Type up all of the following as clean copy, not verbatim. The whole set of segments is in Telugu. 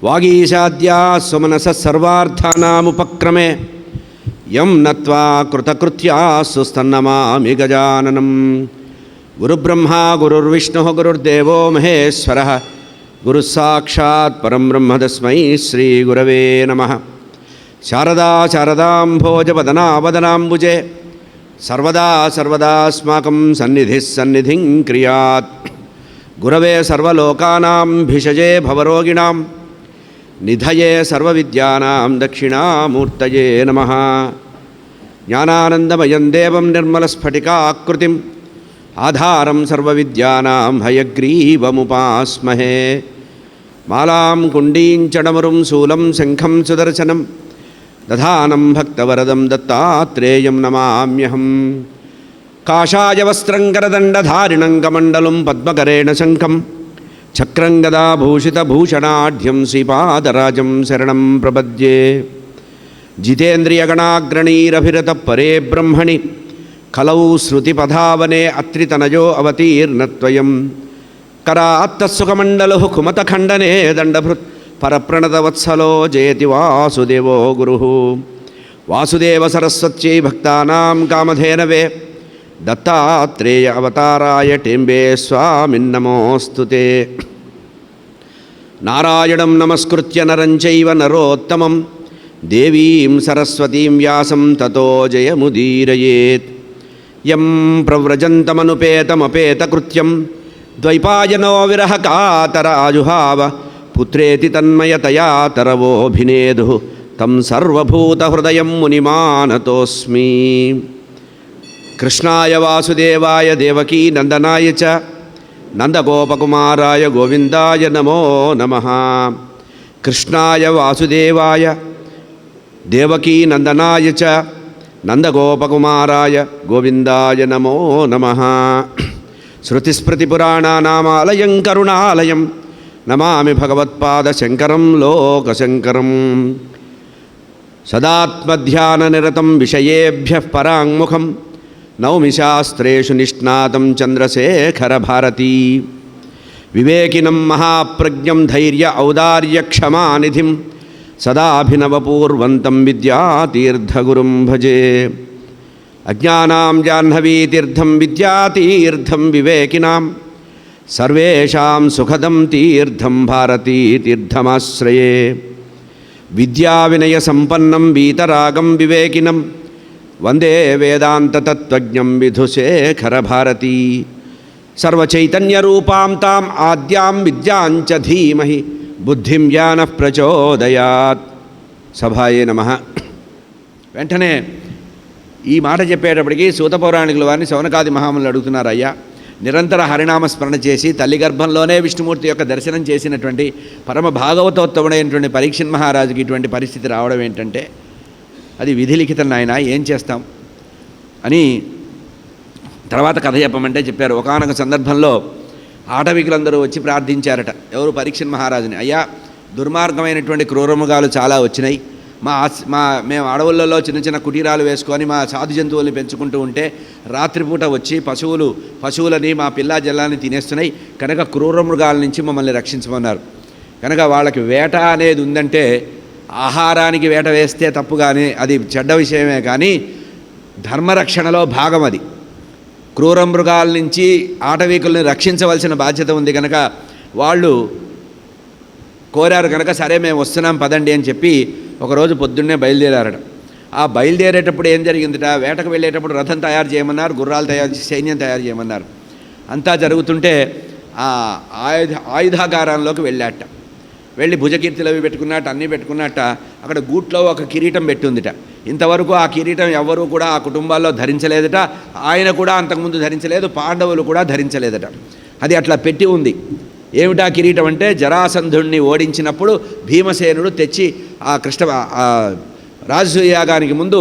వాగీశాద్యా సుమనస సర్వార్థానాముపక్రమే యం నత్వా కృతకృత్యా సుస్తన్నమామి గజాననం. గురుబ్రహ్మా గురుర్విష్ణు గురుర్దేవో మహేశ్వర గురుస్సాక్షాత్ పరం బ్రహ్మ తస్మై శ్రీ గురవే నమః. శారదా శారదాంభోజవదనావదనాంబుజే సర్వదా సర్వదాస్మాకం సన్నిధిం క్రియాత్. గురవే సర్వలోకానాం భిషజే భవరోగిణాం నిధయే సర్వవిద్యానాం దక్షిణామూర్తయే నమః. జ్ఞానానందమయం దేవం నిర్మలస్ఫటికాకృతిం ఆధారం సర్వవిద్యానాం హయగ్రీవముపాస్మహే. మాలాం కుండీం చడమరుం శూలం శంఖం సుదర్శనం దధానం భక్తవరదం దత్తాత్రేయం నమామ్యహం. కాషాయ వస్త్రం కరదండధారిణం కమండలం పద్మకరేణ శంఖం చక్రం గదాభూషితభూషణాఢ్యం శ్రీపాదరాజం శరణం ప్రపద్యే. జితేంద్రియగణాగ్రణీరభిరత పరే బ్రహ్మణి కలౌ శృతిపధావనే అత్రితనయో అవతీర్ణత్వయం. కరాత్తసుఖమండలు కుమతఖండనే దండభృత్ పరప్రణతవత్సలో జయతి వాసుదేవో గురుః. వాసుదేవ సరస్వత్యై భక్తానాం కామధేనవే దత్తాత్రేయ అవతారాయ టెంబే స్వామిన్నమోస్తుతే. నారాయణం నమస్కృత్య నరం చైవ నరోత్తమం దేవీం సరస్వతీం వ్యాసం తతో జయముదీరయేత్. యం ప్రవ్రజంతమనుపేతమపేతకృత్యం ద్వైపాయనో విరహకాతరాజుహావ పుత్రేతి తన్మయతయా తరవోభినేదు తం సర్వభూతహృదయం మునిమానతోస్మి. కృష్ణాయ వాసుదేవాయ దేవకీ నందనాయ చ నందగోపకుమారాయ గోవిందాయ నమో నమః. కృష్ణాయ వాసుదేవాయ దేవకీ నందనాయ చ నందగోపకుమారాయ గోవిందాయ నమో నమః. శృతిస్మృతిపురాణానామాలయం కరుణాలయం నమామి భగవత్పాదశంకరం లోకశంకరం. సదాత్మధ్యాననిరతం విషయేభ్యః పరాంగుఖం నౌమి శాస్త్రేషు నిష్ణాతం చంద్రశేఖరభారతీ. వివేకినం మహాప్రజ్ఞం ధైర్య ఔదార్యక్షమానిధిం సదాభినవపూర్వంతం విద్యాతీర్థగురుం భజే. అజ్ఞానాం జాహ్నవీతీర్థం విద్యాతీర్థం వివేకినాం సర్వేషాం సుఖదం తీర్థం భారతీతీర్థమాశ్రయే. విద్యావినయసంపన్నం వీతరాగం వివేకినం వందే వేదాంతతత్త్వజ్ఞం విధుశేఖరభారతీ. సర్వచైతన్యరూపాం తాం ఆద్యాం విద్యాంచ ధీమహి బుద్ధిం జ్ఞానః ప్రచోదయాత్. సభాయే నమః. వెంటనే ఈ మాట చెప్పేటప్పటికీ సూత పౌరాణికుల వారిని శౌనకాది మహాములు అడుగుతున్నారు, అయ్యా నిరంతర హరినామస్మరణ చేసి తల్లి గర్భంలోనే విష్ణుమూర్తి యొక్క దర్శనం చేసినటువంటి పరమ భాగవతోత్తముడైనటువంటి పరీక్షిత్ మహారాజుకి ఇటువంటి పరిస్థితి రావడం ఏంటంటే అది విధిలిఖితం నాయన, ఏం చేస్తాం అని తర్వాత కథ చెప్పమంటే చెప్పారు. ఒకానొక సందర్భంలో ఆటవికులందరూ వచ్చి ప్రార్థించారట. ఎవరు? పరీక్షిత్ మహారాజుని. అయ్యా దుర్మార్గమైనటువంటి క్రూరమృగాలు చాలా వచ్చినాయి, మేము అడవులలో చిన్న చిన్న కుటీరాలు వేసుకొని మా సాధు జంతువుల్ని పెంచుకుంటూ ఉంటే రాత్రిపూట వచ్చి పశువులని మా పిల్లా జల్లాన్ని తినేస్తున్నాయి, కనుక క్రూరమృగాల నుంచి మమ్మల్ని రక్షించమన్నారు. కనుక వాళ్ళకి వేట అనేది ఉందంటే ఆహారానికి వేట వేస్తే తప్పు, కానీ అది చెడ్డ విషయమే, కానీ ధర్మరక్షణలో భాగం అది. క్రూరమృగాల నుంచి ఆటవీకుల్ని రక్షించవలసిన బాధ్యత ఉంది కనుక వాళ్ళు కోరారు కనుక సరే మేము వస్తున్నాం పదండి అని చెప్పి ఒకరోజు పొద్దున్నే బయలుదేరారట. ఆ బయలుదేరేటప్పుడు ఏం జరిగిందిట, వేటకు వెళ్ళేటప్పుడు రథం తయారు చేయమన్నారు, గుర్రాలు తయారు చేసి సైన్యం తయారు చేయమన్నారు. అంతా జరుగుతుంటే ఆ ఆయుధాగారంలోకి వెళ్ళాట. వెళ్ళి భుజకీర్తులు అవి పెట్టుకున్నట్టు అన్నీ పెట్టుకున్నట్ట అక్కడ గూట్లో ఒక కిరీటం పెట్టుందిట. ఇంతవరకు ఆ కిరీటం ఎవ్వరూ కూడా ఆ కుటుంబాల్లో ధరించలేదట. ఆయన కూడా అంతకుముందు ధరించలేదు, పాండవులు కూడా ధరించలేదట. అది అట్లా పెట్టి ఉంది. ఏమిటా కిరీటం అంటే జరాసంధుణ్ణి ఓడించినప్పుడు భీమసేనుడు తెచ్చి ఆ రాజసూయాగానికి ముందు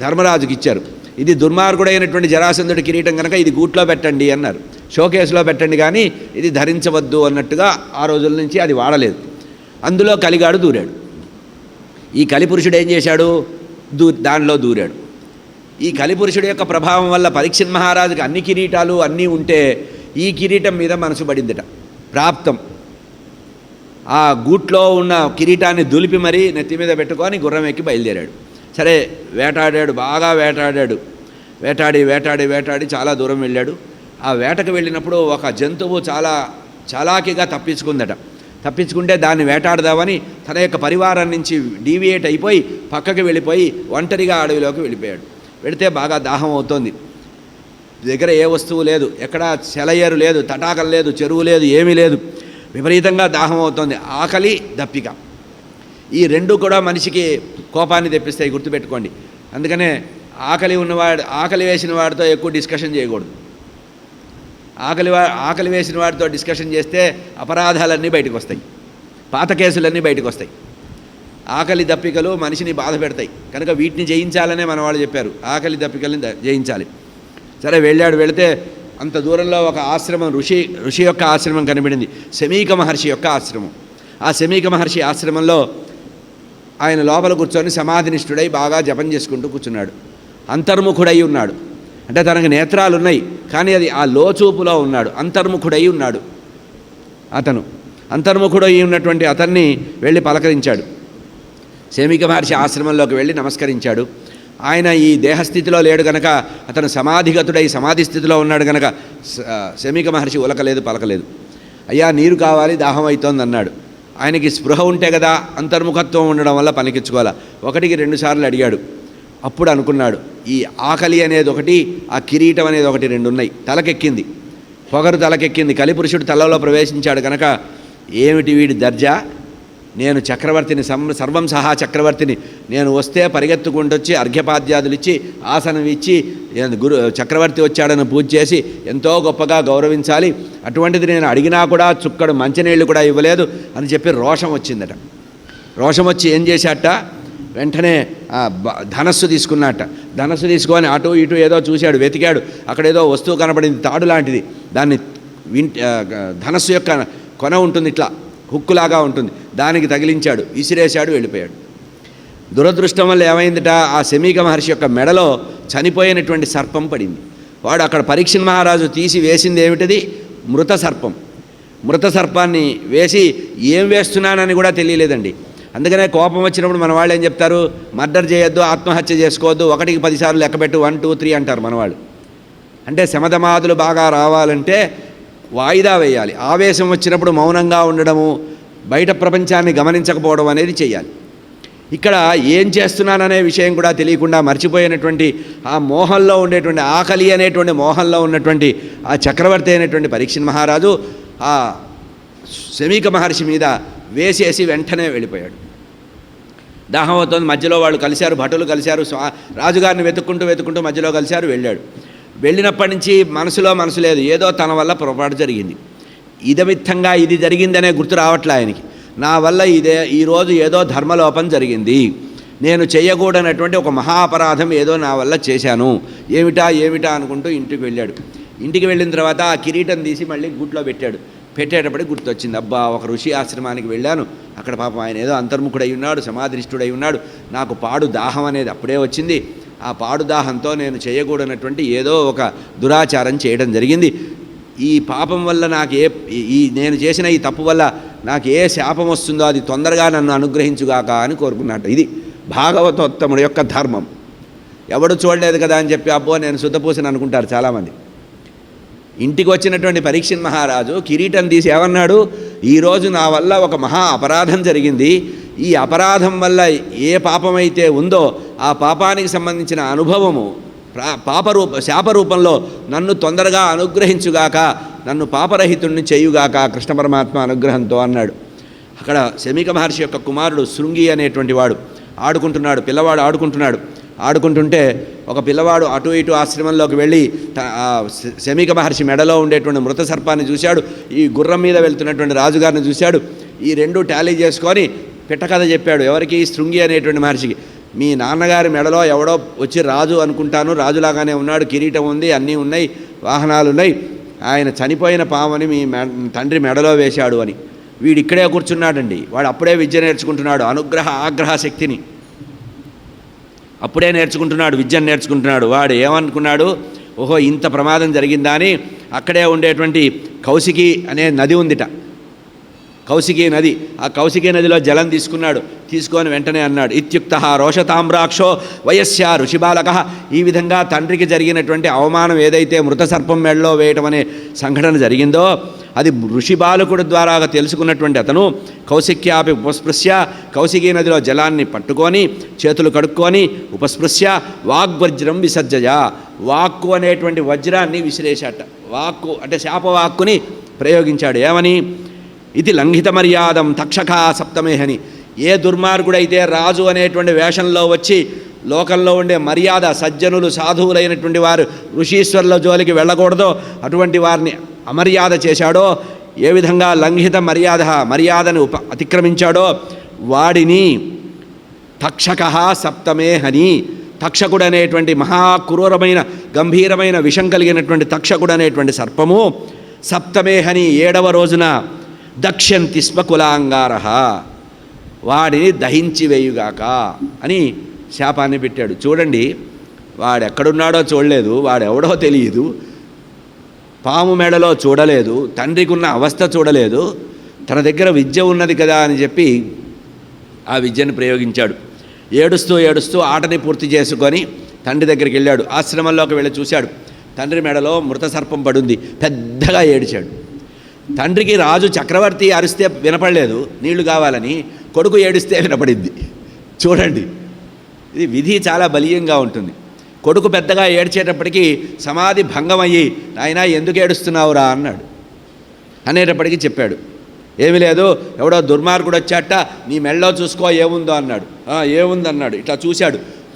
ధర్మరాజుకి ఇచ్చారు. ఇది దుర్మార్గుడైనటువంటి జరాసంధుడి కిరీటం కనుక ఇది గూట్లో పెట్టండి అన్నారు, షోకేస్లో పెట్టండి, కానీ ఇది ధరించవద్దు అన్నట్టుగా ఆ రోజుల నుంచి అది వాడలేదు. అందులో కలిగాడు దూరాడు. ఈ కలిపురుషుడు ఏం చేశాడు, దానిలో దూరాడు. ఈ కలిపురుషుడి యొక్క ప్రభావం వల్ల పరీక్షిత్ మహారాజుకి అన్ని కిరీటాలు అన్నీ ఉంటే ఈ కిరీటం మీద మనసు పడిందిట. ప్రాప్తం ఆ గూట్లో ఉన్న కిరీటాన్ని దులిపి మరీ నెత్తి మీద పెట్టుకొని గుర్రం ఎక్కి బయలుదేరాడు. సరే వేటాడాడు, బాగా వేటాడాడు. వేటాడి చాలా దూరం వెళ్ళాడు. ఆ వేటకు వెళ్ళినప్పుడు ఒక జంతువు చాలా చలాకీగా తప్పించుకుంటే దాన్ని వేటాడదామని తన యొక్క పరివారం నుంచి డీవియేట్ అయిపోయి పక్కకి వెళ్ళిపోయి ఒంటరిగా అడవిలోకి వెళ్ళిపోయాడు. వెళితే బాగా దాహం అవుతోంది. దగ్గర ఏ వస్తువు లేదు, ఎక్కడా సెలయేరు లేదు, తటాకం లేదు, చెరువు లేదు, ఏమీ లేదు. విపరీతంగా దాహం అవుతోంది. ఆకలి, దప్పిక, ఈ రెండు కూడా మనిషికి కోపాన్ని తెప్పిస్తాయి, గుర్తుపెట్టుకోండి. అందుకనే ఆకలి వేసిన వాడితో ఎక్కువ డిస్కషన్ చేయకూడదు. ఆకలి వేసిన వాడితో డిస్కషన్ చేస్తే అపరాధాలన్నీ బయటకు వస్తాయి, పాత కేసులన్నీ బయటకు వస్తాయి. ఆకలి దప్పికలు మనిషిని బాధ పెడతాయి కనుక వీటిని జయించాలనే మన వాళ్ళు చెప్పారు, ఆకలి దప్పికల్ని జయించాలి. సరే వెళితే అంత దూరంలో ఒక ఆశ్రమం, ఋషి యొక్క ఆశ్రమం కనబడింది, శమీక మహర్షి యొక్క ఆశ్రమం. ఆ శమీక మహర్షి ఆశ్రమంలో ఆయన లోపల కూర్చొని సమాధినిష్ఠుడై బాగా జపం చేసుకుంటూ కూర్చున్నాడు. అంతర్ముఖుడై ఉన్నాడు, అంటే తనకు నేత్రాలు ఉన్నాయి కానీ అది ఆ లోచూపులో ఉన్నాడు. అంతర్ముఖుడై ఉన్నాడు అతను. అంతర్ముఖుడై ఉన్నటువంటి అతన్ని వెళ్ళి పలకరించాడు. శమీక మహర్షి ఆశ్రమంలోకి వెళ్ళి నమస్కరించాడు. ఆయన ఈ దేహస్థితిలో లేడు గనక, అతను సమాధిగతుడై సమాధి స్థితిలో ఉన్నాడు గనక శమీక మహర్షి ఉలకలేదు, పలకలేదు. అయ్యా నీరు కావాలి, దాహం అవుతోంది అన్నాడు. ఆయనకి స్పృహ ఉంటే కదా, అంతర్ముఖత్వం ఉండడం వల్ల పనికించుకోవాలా. 1-2 సార్లు అడిగాడు. అప్పుడు అనుకున్నాడు, ఈ ఆకలి అనేది ఒకటి, ఆ కిరీటం అనేది ఒకటి, 2 ఉన్నాయి. తలకెక్కింది, పొగరు తలకెక్కింది. కలిపురుషుడు తలలో ప్రవేశించాడు కనుక ఏమిటి వీడి దర్జా, నేను చక్రవర్తిని, సర్వం సహా చక్రవర్తిని, నేను వస్తే పరిగెత్తుకుంటూ వచ్చి అర్ఘ్యపాద్యాదులు ఇచ్చి ఆసనం ఇచ్చి చక్రవర్తి వచ్చాడని పూజ చేసి ఎంతో గొప్పగా గౌరవించాలి. అటువంటిది నేను అడిగినా కూడా చుక్కడు మంచినీళ్ళు కూడా ఇవ్వలేదు అని చెప్పి రోషం వచ్చిందట. రోషం వచ్చి ఏం చేశాట, వెంటనే ధనస్సు తీసుకున్నట్ట. ధనస్సు తీసుకొని అటు ఇటు ఏదో చూశాడు, వెతికాడు. అక్కడ ఏదో వస్తువు కనపడింది, తాడు లాంటిది. దాన్ని ధనస్సు యొక్క కొన ఉంటుంది, ఇట్లా హుక్కులాగా ఉంటుంది, దానికి తగిలించాడు, విసిరేశాడు, వెళ్ళిపోయాడు. దురదృష్టం వల్ల ఏమైందిట, ఆ శమీక మహర్షి యొక్క మెడలో చనిపోయినటువంటి సర్పం పడింది. వాడు అక్కడ పరీక్షణ్ మహారాజు తీసి వేసింది ఏమిటది, మృత సర్పం. మృత సర్పాన్ని వేసి ఏం వేస్తున్నానని కూడా తెలియలేదండి. అందుకనే కోపం వచ్చినప్పుడు మన వాళ్ళు ఏం చెప్తారు, మర్డర్ చేయొద్దు, ఆత్మహత్య చేసుకోవద్దు, 1కి 10 సార్లు లెక్కపెట్టు, 1 2 3 అంటారు మనవాళ్ళు. అంటే శమధమాదులు బాగా రావాలంటే వాయిదా వేయాలి. ఆవేశం వచ్చినప్పుడు మౌనంగా ఉండడము, బయట ప్రపంచాన్ని గమనించకపోవడం అనేది చేయాలి. ఇక్కడ ఏం చేస్తున్నాననే విషయం కూడా తెలియకుండా మర్చిపోయినటువంటి ఆ మోహంలో ఉండేటువంటి, ఆకలి అనేటువంటి మోహంలో ఉన్నటువంటి ఆ చక్రవర్తి అయినటువంటి పరీక్షణ్ మహారాజు ఆ శమీక మహర్షి మీద వేసేసి వెంటనే వెళ్ళిపోయాడు. దాహం అవుతుంది, మధ్యలో వాళ్ళు కలిశారు, భటులు కలిశారు, రాజుగారిని వెతుక్కుంటూ మధ్యలో కలిశారు, వెళ్ళాడు. వెళ్ళినప్పటి నుంచి మనసు లేదు, ఏదో తన వల్ల పొరపాటు జరిగింది, ఇదమిత్తంగా ఇది జరిగిందనే గుర్తు రావట్లే ఆయనకి. నా వల్ల ఈరోజు ఏదో ధర్మలోపం జరిగింది, నేను చేయకూడనటువంటి ఒక మహా అపరాధం ఏదో నా వల్ల చేశాను, ఏమిటా అనుకుంటూ ఇంటికి వెళ్ళాడు. ఇంటికి వెళ్ళిన తర్వాత ఆ కిరీటం తీసి మళ్ళీ గుట్లో పెట్టేటప్పటికి గుర్తొచ్చింది, అబ్బా ఒక ఋషి ఆశ్రమానికి వెళ్ళాను, అక్కడ పాపం ఆయన ఏదో అంతర్ముఖుడై ఉన్నాడు, సమాధిష్ఠుడై ఉన్నాడు, నాకు పాడు దాహం అనేది అప్పుడే వచ్చింది, ఆ పాడు దాహంతో నేను చేయకూడనటువంటి ఏదో ఒక దురాచారం చేయడం జరిగింది. ఈ పాపం వల్ల నాకు నేను చేసిన ఈ తప్పు వల్ల నాకు ఏ శాపం వస్తుందో అది తొందరగా నన్ను అనుగ్రహించుగాక అని కోరుకున్నట్టు. ఇది భాగవతోత్తముడు యొక్క ధర్మం. ఎవడు చూడలేదు కదా అని చెప్పి అబ్బో నేను శుద్ధపూసని అనుకుంటారు చాలామంది. ఇంటికి వచ్చినటువంటి పరీక్షణ్ మహారాజు కిరీటం తీసి ఏమన్నాడు, ఈరోజు నా వల్ల ఒక మహా అపరాధం జరిగింది, ఈ అపరాధం వల్ల ఏ పాపమైతే ఉందో ఆ పాపానికి సంబంధించిన అనుభవము శాపరూపంలో నన్ను తొందరగా అనుగ్రహించుగాక, నన్ను పాపరహితుణ్ణి చేయుగాక కృష్ణ పరమాత్మ అనుగ్రహంతో అన్నాడు. అక్కడ శమీక మహర్షి యొక్క కుమారుడు శృంగి అనేటువంటి వాడు ఆడుకుంటున్నాడు, పిల్లవాడు ఆడుకుంటుంటే ఒక పిల్లవాడు అటు ఇటు ఆశ్రమంలోకి వెళ్ళి శమీక మహర్షి మెడలో ఉండేటువంటి మృత సర్పాన్ని చూశాడు, ఈ గుర్రం మీద వెళ్తున్నటువంటి రాజుగారిని చూశాడు. ఈ 2 టాలీ చేసుకొని పిట్టకథ చెప్పాడు. ఎవరికి? శృంగి అనేటువంటి మహర్షికి. మీ నాన్నగారి మెడలో ఎవడో వచ్చి రాజు అనుకుంటాను, రాజులాగానే ఉన్నాడు, కిరీటం ఉంది, అన్నీ ఉన్నాయి, వాహనాలు ఉన్నాయి, ఆయన చనిపోయిన పాముని మీ తండ్రి మెడలో వేశాడు అని. వీడు ఇక్కడే కూర్చున్నాడండి, వాడు అప్పుడే విద్య నేర్చుకుంటున్నాడు, ఆగ్రహ శక్తిని అప్పుడే నేర్చుకుంటున్నాడు, విద్యను నేర్చుకుంటున్నాడు. వాడు ఏమనుకున్నాడు, ఓహో ఇంత ప్రమాదం జరిగిందా అని అక్కడే ఉండేటువంటి కౌశికి అనే నది ఉందిట, కౌశికీ నది. ఆ కౌశికీ నదిలో జలం తీసుకొని వెంటనే అన్నాడు, ఇత్యుక్త రోషతామ్రాక్షో వయస్య ఋషిబాలక. ఈ విధంగా తండ్రికి జరిగినటువంటి అవమానం ఏదైతే మృత సర్పం మెడలో వేయటం అనే సంఘటన జరిగిందో అది ఋషిబాలకుడు ద్వారా తెలుసుకున్నటువంటి అతను కౌశిక్యాపి ఉపస్పృశ్య, కౌశికీ నదిలో జలాన్ని పట్టుకొని చేతులు కడుక్కొని ఉపస్పృశ్య వాగ్వజ్రం విసర్జయ, వాక్కు అనేటువంటి వజ్రాన్ని విసిరేశాట. వాక్కు అంటే శాపవాక్కుని ప్రయోగించాడు. ఏమని? ఇది లంఘిత మర్యాదం తక్షకా సప్తమేహని. ఏ దుర్మార్గుడైతే రాజు అనేటువంటి వేషంలో వచ్చి లోకంలో ఉండే మర్యాద, సజ్జనులు సాధువులైనటువంటి వారు ఋషీశ్వరుల జోలికి వెళ్ళకూడదో అటువంటి వారిని అమర్యాద చేశాడో, ఏ విధంగా లంఘిత మర్యాదను అతిక్రమించాడో వాడిని తక్షక సప్తమేహని, తక్షకుడు అనేటువంటి మహాక్రూరమైన గంభీరమైన విషం కలిగినటువంటి తక్షకుడు అనేటువంటి సర్పము సప్తమేహని 7వ రోజున దక్ష్యంతి స్మ కులాంగార, వాడిని దహించి వేయుగాక అని శాపాన్ని పెట్టాడు. చూడండి, వాడెక్కడున్నాడో చూడలేదు, వాడెవడో తెలియదు, పాము మెడలో చూడలేదు, తండ్రికి ఉన్న అవస్థ చూడలేదు, తన దగ్గర విద్య ఉన్నది కదా అని చెప్పి ఆ విద్యను ప్రయోగించాడు. ఏడుస్తూ ఆటని పూర్తి చేసుకొని తండ్రి దగ్గరికి వెళ్ళాడు. ఆశ్రమంలోకి వెళ్ళి చూశాడు, తండ్రి మెడలో మృత సర్పం పడుంది. పెద్దగా ఏడిచాడు. తండ్రికి రాజు చక్రవర్తి అరిస్తే వినపడలేదు నీళ్లు కావాలని, కొడుకు ఏడిస్తే వినపడింది. చూడండి, ఇది విధి చాలా బలీయంగా ఉంటుంది. కొడుకు పెద్దగా ఏడ్చేటప్పటికీ సమాధి భంగమయ్యి, నాయనా ఎందుకు ఏడుస్తున్నావురా అన్నాడు. అనేటప్పటికీ చెప్పాడు, ఏమీ లేదు, ఎవడో దుర్మార్గుడు వచ్చాట, నీ మెళ్ళలో చూసుకో ఏముందో అన్నాడు. ఏముందన్నాడు. ఇట్లా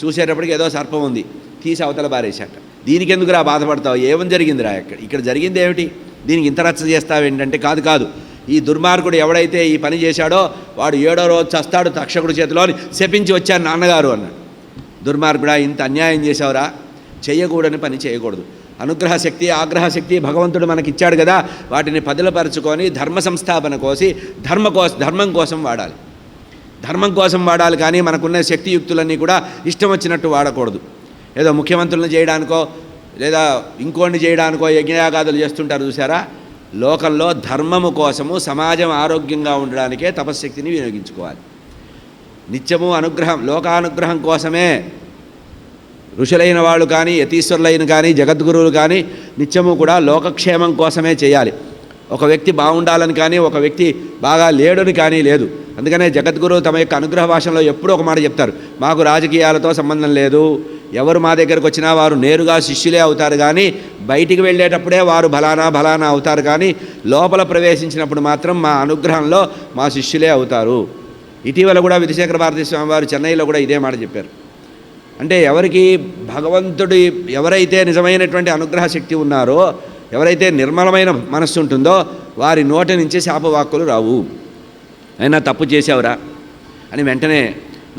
చూసేటప్పటికి ఏదో సర్పం ఉంది, తీసి అవతల బారేశాట. దీనికి ఎందుకురా బాధపడతావు, ఏమని జరిగిందిరా, ఇక్కడ జరిగింది ఏమిటి, దీనికి ఇంత రచ్చ చేస్తావేంటంటే, కాదు, ఈ దుర్మార్గుడు ఎవడైతే ఈ పని చేశాడో వాడు 7వ రోజు చస్తాడు తక్షకుడి చేతిలో అని శపించి వచ్చాను నాన్నగారు అన్నాడు. దుర్మార్గుడా, ఇంత అన్యాయం చేశావురా, చేయకూడని పని చేయకూడదు. అనుగ్రహ శక్తి ఆగ్రహశక్తి భగవంతుడు మనకిచ్చాడు కదా, వాటిని పదిలపరుచుకొని ధర్మ సంస్థాపన కోసి ధర్మం కోసం వాడాలి. ధర్మం కోసం వాడాలి, కానీ మనకున్న శక్తియుక్తులన్నీ కూడా ఇష్టం వచ్చినట్టు వాడకూడదు. ఏదో ముఖ్యమంత్రులను చేయడానికో లేదా ఇంకోడిని చేయడానికో యజ్ఞయాగాదులు చేస్తుంటారు చూసారా. లోకంలో ధర్మము కోసము, సమాజం ఆరోగ్యంగా ఉండడానికే తపశ్శక్తిని వినియోగించుకోవాలి. నిత్యము అనుగ్రహం, లోకానుగ్రహం కోసమే ఋషులైన వాళ్ళు కానీ యతీశ్వరులైన కానీ జగద్గురువులు కానీ నిత్యము కూడా లోకక్షేమం కోసమే చేయాలి. ఒక వ్యక్తి బాగుండాలని కానీ ఒక వ్యక్తి బాగా లేడుని కానీ లేదు. అందుకనే జగద్గురువు తమ యొక్క అనుగ్రహ భాషలో ఎప్పుడూ ఒక మాట చెప్తారు, మాకు రాజకీయాలతో సంబంధం లేదు, ఎవరు మా దగ్గరకు వచ్చినా వారు నేరుగా శిష్యులే అవుతారు, కానీ బయటికి వెళ్ళేటప్పుడే వారు బలానా అవుతారు, కానీ లోపల ప్రవేశించినప్పుడు మాత్రం మా అనుగ్రహంలో మా శిష్యులే అవుతారు. ఇటీవల కూడా విధుశేఖర భారతీ స్వామి వారు చెన్నైలో కూడా ఇదే మాట చెప్పారు. అంటే ఎవరికి భగవంతుడి ఎవరైతే నిజమైనటువంటి అనుగ్రహ శక్తి ఉన్నారో, ఎవరైతే నిర్మలమైన మనస్సు ఉంటుందో వారి నోటి నుంచి శాపవాక్కులు రావు. అయినా తప్పు చేసావురా అని వెంటనే,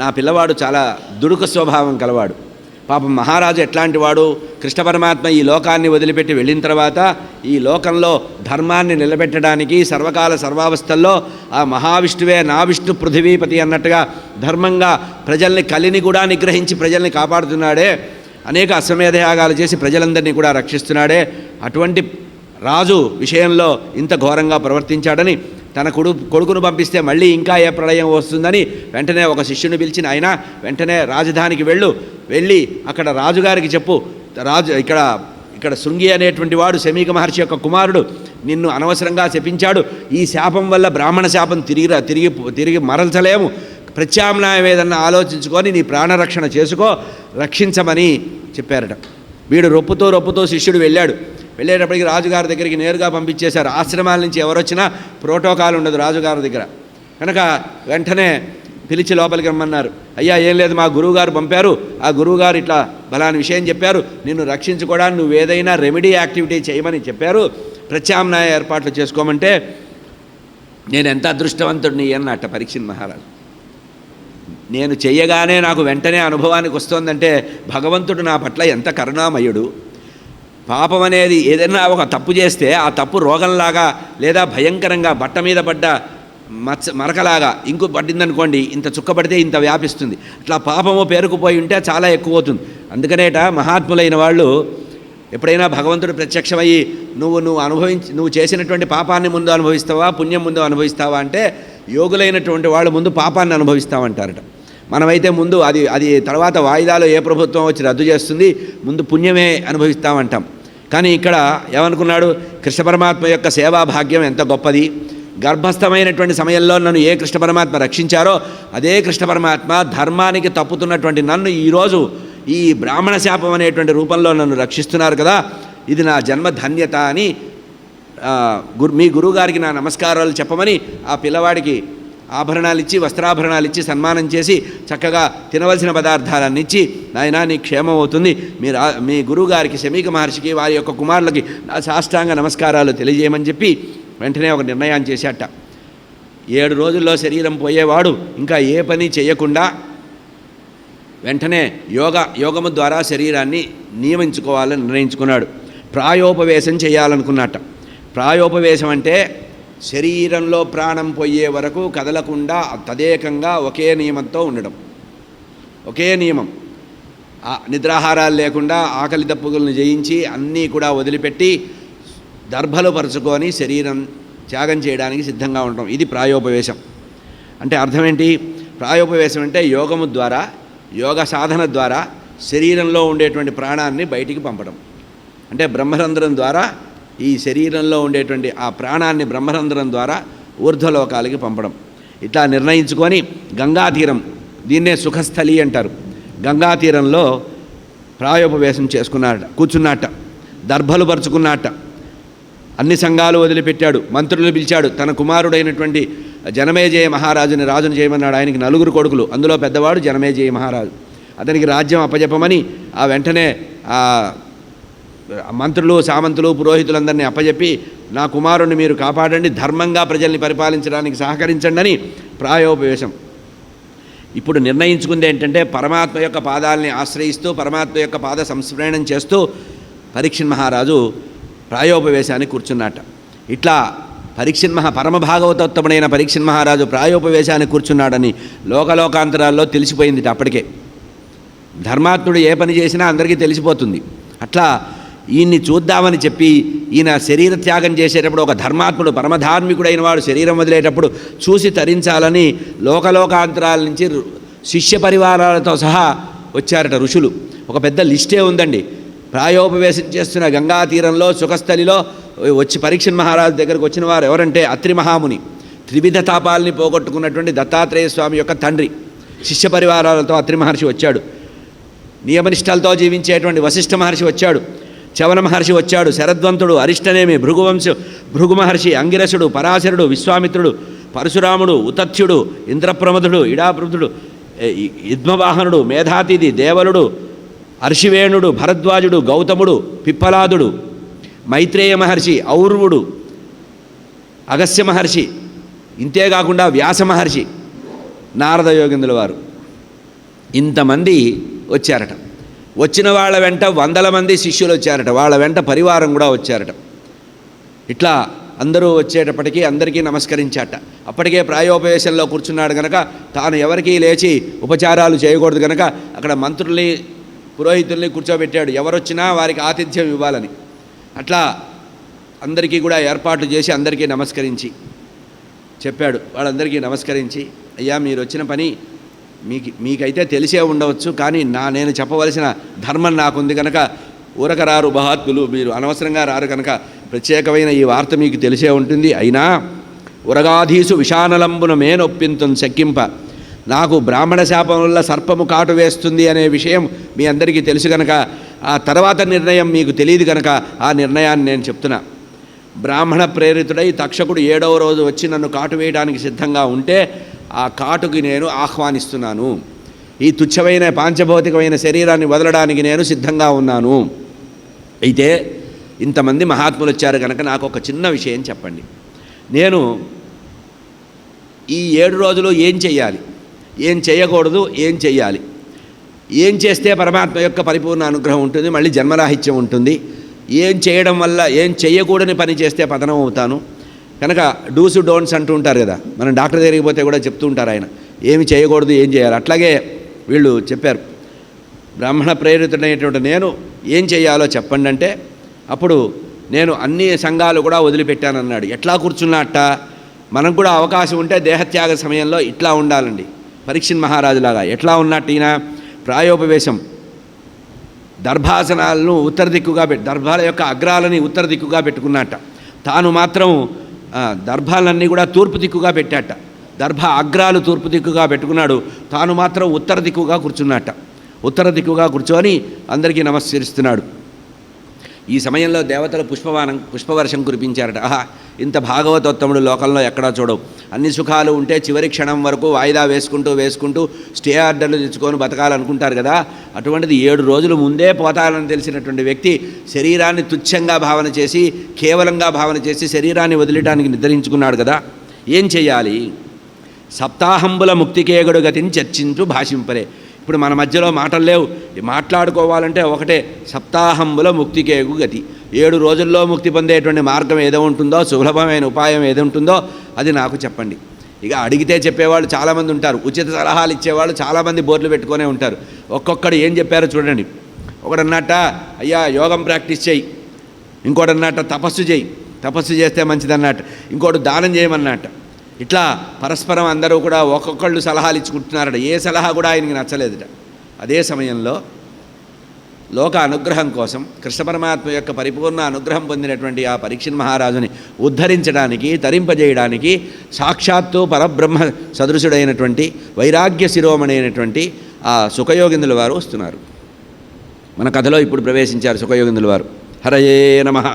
నా పిల్లవాడు చాలా దుడుకు స్వభావం కలవాడు, పాపం మహారాజు ఎట్లాంటి వాడు, కృష్ణ పరమాత్మ ఈ లోకాన్ని వదిలిపెట్టి వెళ్ళిన తర్వాత ఈ లోకంలో ధర్మాన్ని నిలబెట్టడానికి సర్వకాల సర్వావస్థల్లో ఆ మహావిష్ణువే నా విష్ణు పృథివీపతి అన్నట్టుగా ధర్మంగా ప్రజల్ని కలిని కూడా నిగ్రహించి ప్రజల్ని కాపాడుతున్నాడే, అనేక అశ్వమేధయాగాలు చేసి ప్రజలందరినీ కూడా రక్షిస్తున్నాడే, అటువంటి రాజు విషయంలో ఇంత ఘోరంగా ప్రవర్తించాడని తన కొడుకును పంపిస్తే మళ్ళీ ఇంకా ఏ ప్రళయం వస్తుందని వెంటనే ఒక శిష్యుని పిలిచిన ఆయన, వెంటనే రాజధానికి వెళ్ళి అక్కడ రాజుగారికి చెప్పు, రాజు ఇక్కడ శృంగి అనేటువంటి వాడు శమీక మహర్షి యొక్క కుమారుడు నిన్ను అనవసరంగా శపించాడు, ఈ శాపం వల్ల బ్రాహ్మణ శాపం తిరిగి మరల్చలేము, ప్రత్యామ్నాయం ఏదన్నా ఆలోచించుకొని నీ ప్రాణరక్షణ చేసుకో, రక్షించమని చెప్పారట. వీడు రొప్పుతూ శిష్యుడు వెళ్ళేటప్పటికి రాజుగారి దగ్గరికి నేరుగా పంపించేశారు. ఆశ్రమాల నుంచి ఎవరొచ్చినా ప్రోటోకాల్ ఉండదు రాజుగారి దగ్గర కనుక వెంటనే పిలిచి లోపలికి రమ్మన్నారు. అయ్యా ఏం లేదు, మా గురువుగారు పంపారు, ఆ గురువుగారు ఇట్లా బలాని విషయం చెప్పారు, నిన్ను రక్షించుకోవడానికి నువ్వు ఏదైనా రెమెడీ యాక్టివిటీ చేయమని చెప్పారు, ప్రత్యామ్నాయ ఏర్పాట్లు చేసుకోమంటే, నేను ఎంత అదృష్టవంతుడిని అన్నట్ట పరీక్షిత్ మహారాజు. నేను చెయ్యగానే నాకు వెంటనే అనుభవానికి వస్తోందంటే భగవంతుడు నా పట్ల ఎంత కరుణామయుడు. పాపం అనేది ఏదైనా ఒక తప్పు చేస్తే ఆ తప్పు రోగంలాగా లేదా భయంకరంగా బట్ట మీద పడ్డ మరకలాగా ఇంకో పట్టిందనుకోండి, ఇంత చుక్క పడితే ఇంత వ్యాపిస్తుంది, అట్లా పాపము పేరుకుపోయి ఉంటే చాలా ఎక్కువ అవుతుంది. అందుకనేట మహాత్ములైన వాళ్ళు ఎప్పుడైనా భగవంతుడు ప్రత్యక్షమయ్యి నువ్వు చేసినటువంటి పాపాన్ని ముందు అనుభవిస్తావా, పుణ్యం ముందు అనుభవిస్తావా అంటే యోగులైనటువంటి వాళ్ళు ముందు పాపాన్ని అనుభవిస్తామంటారట. మనమైతే ముందు అది తర్వాత వాయిదాలో ఏ ప్రభుత్వం వచ్చి రద్దు చేస్తుంది, ముందు పుణ్యమే అనుభవిస్తామంటాం. కానీ ఇక్కడ ఏమనుకున్నాడు, కృష్ణ పరమాత్మ యొక్క సేవా భాగ్యం ఎంత గొప్పది. గర్భస్థమైనటువంటి సమయంలో నన్ను ఏ కృష్ణ పరమాత్మ రక్షించారో అదే కృష్ణ పరమాత్మ ధర్మానికి తప్పుతున్నటువంటి నన్ను ఈరోజు ఈ బ్రాహ్మణ శాపం అనేటువంటి రూపంలో నన్ను రక్షిస్తున్నారు కదా, ఇది నా జన్మ ధన్యత అని మీ గురువుగారికి నా నమస్కారాలు చెప్పమని ఆ పిల్లవాడికి ఆభరణాలు ఇచ్చి, వస్త్రాభరణాలు ఇచ్చి, సన్మానం చేసి, చక్కగా తినవలసిన పదార్థాలన్నీ ఇచ్చి, నాయనా నీ క్షేమం అవుతుంది, మీ గురువుగారికి శమీక మహర్షికి వారి యొక్క కుమారులకి నా సాష్టాంగ నమస్కారాలు తెలియజేయమని చెప్పి వెంటనే ఒక నిర్ణయం చేశాట. 7 రోజుల్లో శరీరం పోయేవాడు ఇంకా ఏ పని చేయకుండా వెంటనే యోగము ద్వారా శరీరాన్ని నియమించుకోవాలని నిర్ణయించుకున్నాడు. ప్రాయోపవేశం చేయాలనుకున్నట్ట. ప్రాయోపవేశం అంటే శరీరంలో ప్రాణం పోయే వరకు కదలకుండా తదేకంగా ఒకే నియమంతో ఉండడం. ఒకే నియమం, నిద్రాహారాలు లేకుండా ఆకలి దప్పులను జయించి అన్నీ కూడా వదిలిపెట్టి దర్భలు పరుచుకొని శరీరం త్యాగం చేయడానికి సిద్ధంగా ఉండడం. ఇది ప్రాయోపవేశం. అంటే అర్థం ఏంటి? ప్రాయోపవేశం అంటే యోగము ద్వారా, యోగ సాధన ద్వారా శరీరంలో ఉండేటువంటి ప్రాణాన్ని బయటికి పంపడం. అంటే బ్రహ్మరంధ్రం ద్వారా ఈ శరీరంలో ఉండేటువంటి ఆ ప్రాణాన్ని బ్రహ్మరంధ్రం ద్వారా ఊర్ధ్వలోకాలకి పంపడం. ఇట్లా నిర్ణయించుకొని గంగాతీరం, దీన్నే సుఖస్థలి అంటారు, గంగాతీరంలో ప్రాయోపవేశం కూర్చున్నట్ట. దర్భలు పరుచుకున్నట్ట. అన్ని సంఘాలు వదిలిపెట్టాడు. మంత్రులను పిలిచాడు. తన కుమారుడైనటువంటి జనమేజయ మహారాజుని రాజును చేయమన్నాడు. ఆయనకి 4 కొడుకులు, అందులో పెద్దవాడు జనమేజయ మహారాజు. అతనికి రాజ్యం అప్పజెప్పమని వెంటనే మంత్రులు, సామంతులు, పురోహితులందరినీ అప్పజెప్పి నా కుమారుణ్ణి మీరు కాపాడండి, ధర్మంగా ప్రజల్ని పరిపాలించడానికి సహకరించండి అని ప్రాయోపవేశం. ఇప్పుడు నిర్ణయించుకుంది ఏంటంటే పరమాత్మ యొక్క పాదాలని ఆశ్రయిస్తూ పరమాత్మ యొక్క పాద సంస్మరణం చేస్తూ పరీక్షిత్ మహారాజు ప్రాయోపవేశానికి కూర్చున్నట్ట. ఇట్లా పరమభాగవతోత్తముడైన పరీక్షిత్ మహారాజు ప్రాయోపవేశానికి కూర్చున్నాడని లోకలోకాంతరాల్లో తెలిసిపోయింది. అప్పటికే ధర్మాత్ముడు ఏ పని చేసినా అందరికీ తెలిసిపోతుంది. అట్లా ఈయన్ని చూద్దామని చెప్పి ఈయన శరీర త్యాగం చేసేటప్పుడు ఒక ధర్మాత్ముడు, పరమధార్మికుడైన వాడు శరీరం వదిలేటప్పుడు చూసి తరించాలని లోకలోకాంతరాల నుంచి శిష్య పరివారాలతో సహా వచ్చారట ఋషులు. ఒక పెద్ద లిస్టే ఉందండి. ప్రాయోపవేశం చేస్తున్న గంగా తీరంలో సుఖస్థలిలో వచ్చి పరీక్షిత్ మహారాజు దగ్గరకు వచ్చిన వారు ఎవరంటే అత్రి మహాముని, త్రివిధ తాపాలని పోగొట్టుకున్నటువంటి దత్తాత్రేయ స్వామి యొక్క తండ్రి. శిష్య పరివారాలతో అత్రి మహర్షి వచ్చాడు. నియమనిష్టలతో జీవించేటువంటి వశిష్ఠ మహర్షి వచ్చాడు. చవన మహర్షి వచ్చాడు. శరద్వంతుడు, అరిష్టనేమి, భృగు మహర్షి, అంగిరసుడు, పరాశరుడు, విశ్వామిత్రుడు, పరశురాముడు, ఉతథ్యుడు, ఇంద్రప్రమదుడు, ఇడాప్రమదుడు, యుద్మవాహనుడు, మేధాతిథి, దేవలుడు, అర్షివేణుడు, భరద్వాజుడు, గౌతముడు, పిప్పలాదుడు, మైత్రేయ మహర్షి, ఔర్వుడు, అగస్య మహర్షి, ఇంతేకాకుండా వ్యాస మహర్షి, నారద యోగిందుల వారు, ఇంతమంది వచ్చారట. వచ్చిన వాళ్ళ వెంట 100 మంది శిష్యులు వచ్చారట. వాళ్ళ వెంట పరివారం కూడా వచ్చారట. ఇట్లా అందరూ వచ్చేటప్పటికీ అందరికీ నమస్కరించాట. అప్పటికే ప్రాయోపవేశంలో కూర్చున్నాడు కనుక తాను ఎవరికీ లేచి ఉపచారాలు చేయకూడదు కనుక అక్కడ మంత్రుల్ని, పురోహితుల్ని కూర్చోబెట్టాడు. ఎవరొచ్చినా వారికి ఆతిథ్యం ఇవ్వాలని. అట్లా అందరికీ కూడా ఏర్పాట్లు చేసి అందరికీ నమస్కరించి చెప్పాడు. వాళ్ళందరికీ నమస్కరించి, అయ్యా మీరు వచ్చిన పని మీకైతే తెలిసే ఉండవచ్చు, కానీ నేను చెప్పవలసిన ధర్మం నాకుంది కనుక ఊరక రారు మహాత్ములు, మీరు అనవసరంగా రారు కనుక ప్రత్యేకమైన ఈ వార్త మీకు తెలిసే ఉంటుంది. అయినా ఉరగాధీసు విషానలంబున మేనొప్పింతం శక్కింప, నాకు బ్రాహ్మణ శాపం వల్ల సర్పము కాటు వేస్తుంది అనే విషయం మీ అందరికీ తెలుసు కనుక ఆ తర్వాత నిర్ణయం మీకు తెలియదు కనుక ఆ నిర్ణయాన్ని నేను చెప్తున్నా. బ్రాహ్మణ ప్రేరితుడై తక్షకుడు 7వ రోజు వచ్చి నన్ను కాటు వేయడానికి సిద్ధంగా ఉంటే ఆ కాటుకి నేను ఆహ్వానిస్తున్నాను. ఈ తుచ్చమైన పాంచభౌతికమైన శరీరాన్ని వదలడానికి నేను సిద్ధంగా ఉన్నాను. అయితే ఇంతమంది మహాత్ములు వచ్చారు కనుక నాకు ఒక చిన్న విషయం చెప్పండి. నేను ఈ 7 రోజులు ఏం చెయ్యాలి, ఏం చేయకూడదు, ఏం చెయ్యాలి, ఏం చేస్తే పరమాత్మ యొక్క పరిపూర్ణ అనుగ్రహం ఉంటుంది, మళ్ళీ జన్మరాహిత్యం ఉంటుంది, ఏం చేయడం వల్ల, ఏం చేయకూడని పని చేస్తే పతనం అవుతాను కనుక డూస్ డోంట్స్ అంటూ ఉంటారు కదా. మనం డాక్టర్ దగ్గరికి పోతే కూడా చెప్తూ ఉంటారు ఆయన ఏమి చేయకూడదు, ఏం చేయాలి. అట్లాగే వీళ్ళు చెప్పారు. బ్రాహ్మణ ప్రేరితుడైనటువంటి నేను ఏం చేయాలో చెప్పండి అంటే అప్పుడు నేను అన్ని సంఘాలు కూడా వదిలిపెట్టానన్నాడు. ఎట్లా కూర్చున్నట్ట? మనకు కూడా అవకాశం ఉంటే దేహత్యాగ సమయంలో ఇట్లా ఉండాలండి. పరీక్షిత్ మహారాజులాగా ఎట్లా ఉన్నట్టు ఈయన ప్రాయోపవేశం దర్భాసనాలను ఉత్తర దిక్కుగా దర్భాల యొక్క అగ్రాలని ఉత్తర దిక్కుగా పెట్టుకున్నట్ట. తాను మాత్రం దర్భాలన్నీ కూడా తూర్పు దిక్కుగా పెట్టాట. దర్భ అగ్రాలు తూర్పు దిక్కుగా పెట్టుకున్నాడు, తాను మాత్రం ఉత్తర దిక్కుగా కూర్చున్నట్ట. ఉత్తర దిక్కుగా కూర్చొని అందరికీ నమస్కరిస్తున్నాడు. ఈ సమయంలో దేవతలు పుష్పవర్షం కురిపించారట. ఆహా, ఇంత భాగవతోత్తముడు లోకంలో ఎక్కడా చూడవు. అన్ని సుఖాలు ఉంటే చివరి క్షణం వరకు వాయిదా వేసుకుంటూ స్టే ఆర్డర్లు తెచ్చుకొని బతకాలనుకుంటారు కదా. అటువంటిది 7 రోజులు ముందే పోతానని తెలిసినటువంటి వ్యక్తి శరీరాన్ని తుచ్చంగా భావన చేసి, కేవలంగా భావన చేసి శరీరాన్ని వదిలేయడానికి నిర్ణయించుకున్నాడు కదా. ఏం చెయ్యాలి? సప్తాహంబుల ముక్తికేగడు గతిని చర్చించు భాషింపరే. ఇప్పుడు మన మధ్యలో మాటలు లేవు. మాట్లాడుకోవాలంటే ఒకటే, సప్తాహంబుల ముక్తికేగు గతి. 7 రోజుల్లో ముక్తి పొందేటువంటి మార్గం ఏదో ఉంటుందో, సులభమైన ఉపాయం ఏదో ఉంటుందో అది నాకు చెప్పండి. ఇక అడిగితే చెప్పేవాళ్ళు చాలామంది ఉంటారు, ఉచిత సలహాలు ఇచ్చేవాళ్ళు చాలామంది బోర్డులు పెట్టుకునే ఉంటారు. ఒక్కొక్కడు ఏం చెప్పారో చూడండి. ఒకడన్నట్ట, అయ్యా యోగం ప్రాక్టీస్ చేయి. ఇంకోటన్నట్ట, తపస్సు చేయి, తపస్సు చేస్తే మంచిదన్నట్టు. ఇంకోటి దానం చేయమన్నట్ట. ఇట్లా పరస్పరం అందరూ కూడా ఒక్కొక్కళ్ళు సలహాలు ఇచ్చుకుంటున్నారట. ఏ సలహా కూడా ఆయనకి నచ్చలేదుట. అదే సమయంలో లోక అనుగ్రహం కోసం కృష్ణ పరమాత్మ యొక్క పరిపూర్ణ అనుగ్రహం పొందినటువంటి ఆ పరీక్షిత్ మహారాజుని ఉద్ధరించడానికి, తరింపజేయడానికి సాక్షాత్తు పరబ్రహ్మ సదృశుడైనటువంటి వైరాగ్య శిరోమణి అయినటువంటి ఆ సుఖయోగిందుల వారు వస్తున్నారు. మన కథలో ఇప్పుడు ప్రవేశించారు సుఖయోగిందుల వారు. హరయే నమః.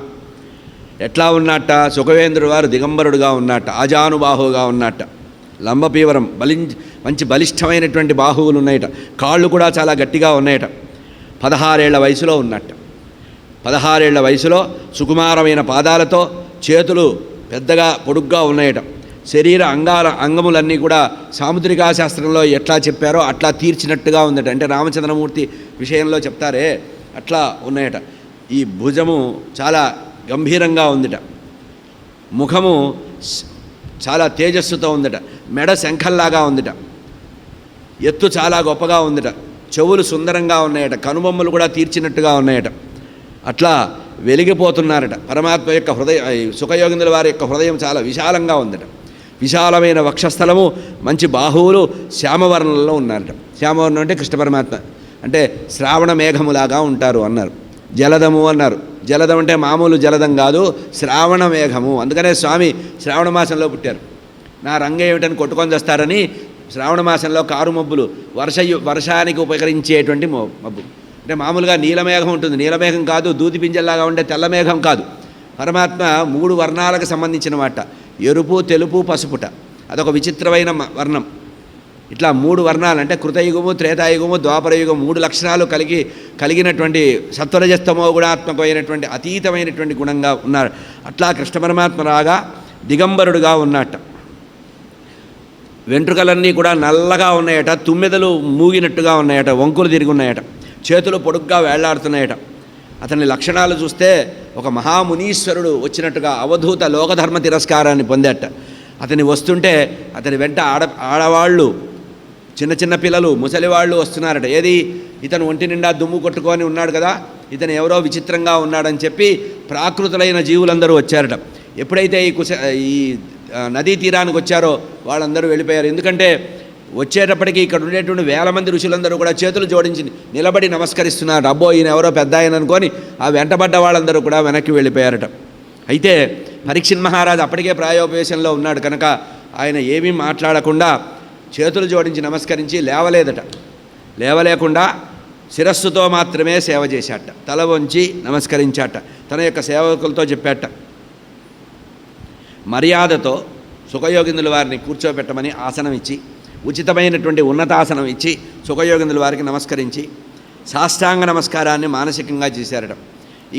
ఎట్లా ఉన్నట్ట? సుఖవేంద్రుడు వారు దిగంబరుడుగా ఉన్నట్ట, ఆజానుబాహువుగా ఉన్నట్ట. లంబపీవరం మంచి బలిష్టమైనటువంటి బాహువులు ఉన్నాయట. కాళ్ళు కూడా చాలా గట్టిగా ఉన్నాయట. 16 ఏళ్ల వయసులో ఉన్నట్ట. 16 ఏళ్ల వయసులో సుకుమారమైన పాదాలతో, చేతులు పెద్దగా పొడుగ్గా ఉన్నాయట. శరీర అంగములన్నీ కూడా సాముద్రికా శాస్త్రంలో ఎట్లా చెప్పారో అట్లా తీర్చినట్టుగా ఉందట. అంటే రామచంద్రమూర్తి విషయంలో చెప్తారే అట్లా ఉన్నాయట. ఈ భుజము చాలా గంభీరంగా ఉందిట. ముఖము చాలా తేజస్సుతో ఉందట. మెడ శంఖంలాగా ఉందిట. ఎత్తు చాలా గొప్పగా ఉందిట. చెవులు సుందరంగా ఉన్నాయట. కనుబొమ్మలు కూడా తీర్చినట్టుగా ఉన్నాయట. అట్లా వెలిగిపోతున్నారట. పరమాత్మ యొక్క సుఖయోగిందుల వారి యొక్క హృదయం చాలా విశాలంగా ఉందట. విశాలమైన వక్షస్థలము, మంచి బాహువులు, శ్యామవర్ణంలో ఉన్నారట. శ్యామవర్ణం అంటే కృష్ణ పరమాత్మ అంటే శ్రావణ మేఘములాగా ఉంటారు అన్నారు. జలదము అన్నారు. జలదం అంటే మామూలు జలదం కాదు, శ్రావణ మేఘము. అందుకనే స్వామి శ్రావణ మాసంలో పుట్టారు. నా రంగు ఏమిటని కొట్టుకొని వస్తారని శ్రావణ మాసంలో కారు మబ్బులు, వర్షానికి ఉపకరించేటువంటి మబ్బు. అంటే మామూలుగా నీలమేఘం ఉంటుంది. నీలమేఘం కాదు, దూది పింజల్లాగా ఉండే తెల్లమేఘం కాదు. పరమాత్మ 3 వర్ణాలకు సంబంధించిన మాట. ఎరుపు, తెలుపు, పసుపుట. అదొక విచిత్రమైన వర్ణం. ఇట్లా 3 వర్ణాలు అంటే కృతయుగము, త్రేతాయుగము, ద్వాపరయుగం 3 లక్షణాలు కలిగినటువంటి సత్వరజస్తమో గుణాత్మకమైనటువంటి అతీతమైనటువంటి గుణంగా ఉన్నారు. అట్లా కృష్ణ పరమాత్మ రాగా దిగంబరుడుగా ఉన్నట్ట. వెంట్రుకలన్నీ కూడా నల్లగా ఉన్నాయట. తుమ్మెదలు మూగినట్టుగా ఉన్నాయట. వంకులు తిరిగి ఉన్నాయట. చేతులు పొడుగ్గా వేళ్లాడుతున్నాయట. అతని లక్షణాలు చూస్తే ఒక మహామునీశ్వరుడు వచ్చినట్టుగా అవధూత లోకధర్మ తిరస్కారాన్ని పొందేట. అతని వస్తుంటే అతని వెంట ఆడవాళ్ళు, చిన్న పిల్లలు, ముసలివాళ్ళు వస్తున్నారట. ఏది? ఇతను ఒంటి నిండా దుమ్ము కొట్టుకొని ఉన్నాడు కదా, ఇతను ఎవరో విచిత్రంగా ఉన్నాడని చెప్పి ప్రాకృతులైన జీవులందరూ వచ్చారట. ఎప్పుడైతే ఈ నదీ తీరానికి వచ్చారో వాళ్ళందరూ వెళ్ళిపోయారు. ఎందుకంటే వచ్చేటప్పటికి ఇక్కడ ఉండేటువంటి 1000 మంది ఋషులందరూ కూడా చేతులు జోడించి నిలబడి నమస్కరిస్తున్నారు. అబ్బో ఈయన ఎవరో పెద్ద ఆయన అనుకొని ఆ వెంటబడ్డ వాళ్ళందరూ కూడా వెనక్కి వెళ్ళిపోయారట. అయితే పరీక్షిత్ మహారాజు అప్పటికే ప్రాయోపవేశంలో ఉన్నాడు కనుక ఆయన ఏమీ మాట్లాడకుండా చేతులు జోడించి నమస్కరించి లేవలేదట. లేవలేకుండా శిరస్సుతో మాత్రమే సేవ చేశాట. తల వంచి నమస్కరించాట. తన యొక్క సేవకులతో చెప్పాట. మర్యాదతో సుఖయోగిందుల వారిని కూర్చోబెట్టమని ఆసనం ఇచ్చి, ఉచితమైనటువంటి ఉన్నతాసనం ఇచ్చి సుఖయోగిందుల వారికి నమస్కరించి సాష్టాంగ నమస్కారాన్ని మానసికంగా చేశారట.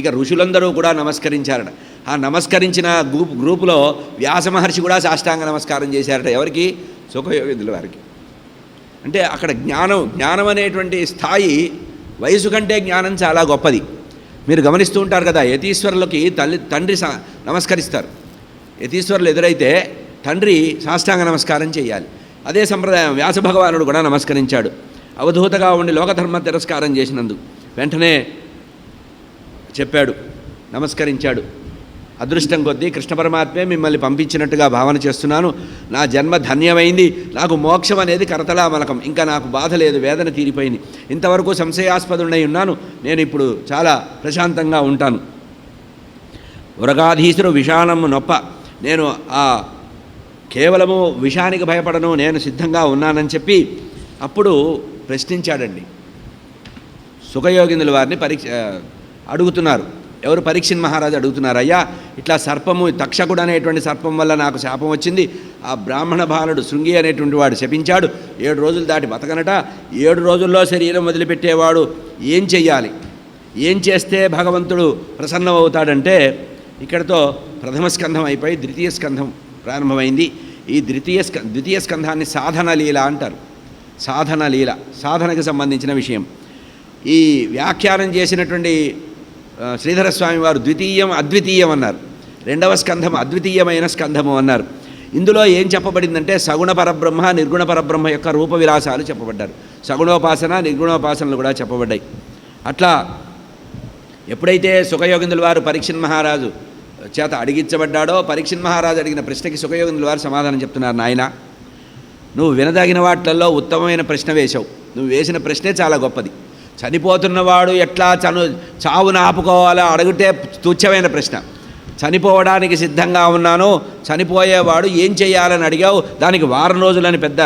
ఇక ఋషులందరూ కూడా నమస్కరించారట. ఆ నమస్కరించిన గ్రూపులో వ్యాస మహర్షి కూడా సాష్టాంగ నమస్కారం చేశారట. ఎవరికి? సుఖయోగిందుల వారికి. అంటే అక్కడ జ్ఞానం అనేటువంటి స్థాయి వయసు కంటే జ్ఞానం చాలా గొప్పది. మీరు గమనిస్తూ ఉంటారు కదా, యతీశ్వరులకి తండ్రి నమస్కరిస్తారు. యతీశ్వరులు ఎదురైతే తండ్రి సాష్టాంగ నమస్కారం చేయాలి. అదే సంప్రదాయం వ్యాస భగవానుడు కూడా నమస్కరించాడు. అవధూతగా ఉండి లోకధర్మ తిరస్కారం చేసినందుకు వెంటనే చెప్పాడు, నమస్కరించాడు. అదృష్టం కొద్దీ కృష్ణ పరమాత్మే మిమ్మల్ని పంపించినట్టుగా భావన చేస్తున్నాను. నా జన్మ ధన్యమైంది. నాకు మోక్షం అనేది కరతలామలకం. ఇంకా నాకు బాధ లేదు, వేదన తీరిపోయింది. ఇంతవరకు సంశయాస్పదుడై ఉన్నాను, నేను ఇప్పుడు చాలా ప్రశాంతంగా ఉంటాను. ఉరగాధీసుడు విషాణము నొప్ప, నేను కేవలము విషానికి భయపడను, నేను సిద్ధంగా ఉన్నానని చెప్పి అప్పుడు ప్రశ్నించాడండి. సుఖయోగిందుల వారిని అడుగుతున్నారు. ఎవరు? పరీక్షిత్ మహారాజు అడుగుతున్నారు. అయ్యా, ఇట్లా సర్పము, తక్షకుడు అనేటువంటి సర్పం వల్ల నాకు శాపం వచ్చింది. ఆ బ్రాహ్మణ బాలుడు శృంగి అనేటువంటి వాడు శపించాడు. 7 రోజులు దాటి బతకనట. 7 రోజుల్లో శరీరం వదిలిపెట్టేవాడు ఏం చెయ్యాలి? ఏం చేస్తే భగవంతుడు ప్రసన్నం అవుతాడంటే, ఇక్కడతో ప్రథమ స్కంధం అయిపోయి ద్వితీయ స్కంధం ప్రారంభమైంది. ఈ ద్వితీయ స్కంధాన్ని సాధన లీల అంటారు. సాధన లీల, సాధనకు సంబంధించిన విషయం. ఈ వ్యాఖ్యానం చేసినటువంటి శ్రీధరస్వామి వారు ద్వితీయం అద్వితీయం అన్నారు. 2వ స్కంధం అద్వితీయమైన స్కంధము అన్నారు. ఇందులో ఏం చెప్పబడిందంటే సగుణ పరబ్రహ్మ, నిర్గుణ పరబ్రహ్మ యొక్క రూప విలాసాలు చెప్పబడ్డారు. సగుణోపాసన, నిర్గుణోపాసనలు కూడా చెప్పబడ్డాయి. అట్లా ఎప్పుడైతే సుఖయోగిందుల వారు పరీక్షిత్ మహారాజు చేత అడిగించబడ్డాడో, పరీక్షిత్ మహారాజు అడిగిన ప్రశ్నకి సుఖయోగిందుల వారు సమాధానం చెప్తున్నారు. నాయన, నువ్వు వినదగిన వాటిల్లో ఉత్తమమైన ప్రశ్న వేశావు. నువ్వు వేసిన ప్రశ్నే చాలా గొప్పది. చనిపోతున్నవాడు ఎట్లా చావును ఆపుకోవాలో అడిగితే తుచ్చమైన ప్రశ్న. చనిపోవడానికి సిద్ధంగా ఉన్నాను, చనిపోయేవాడు ఏం చేయాలని అడిగావు. దానికి వారం రోజులని పెద్ద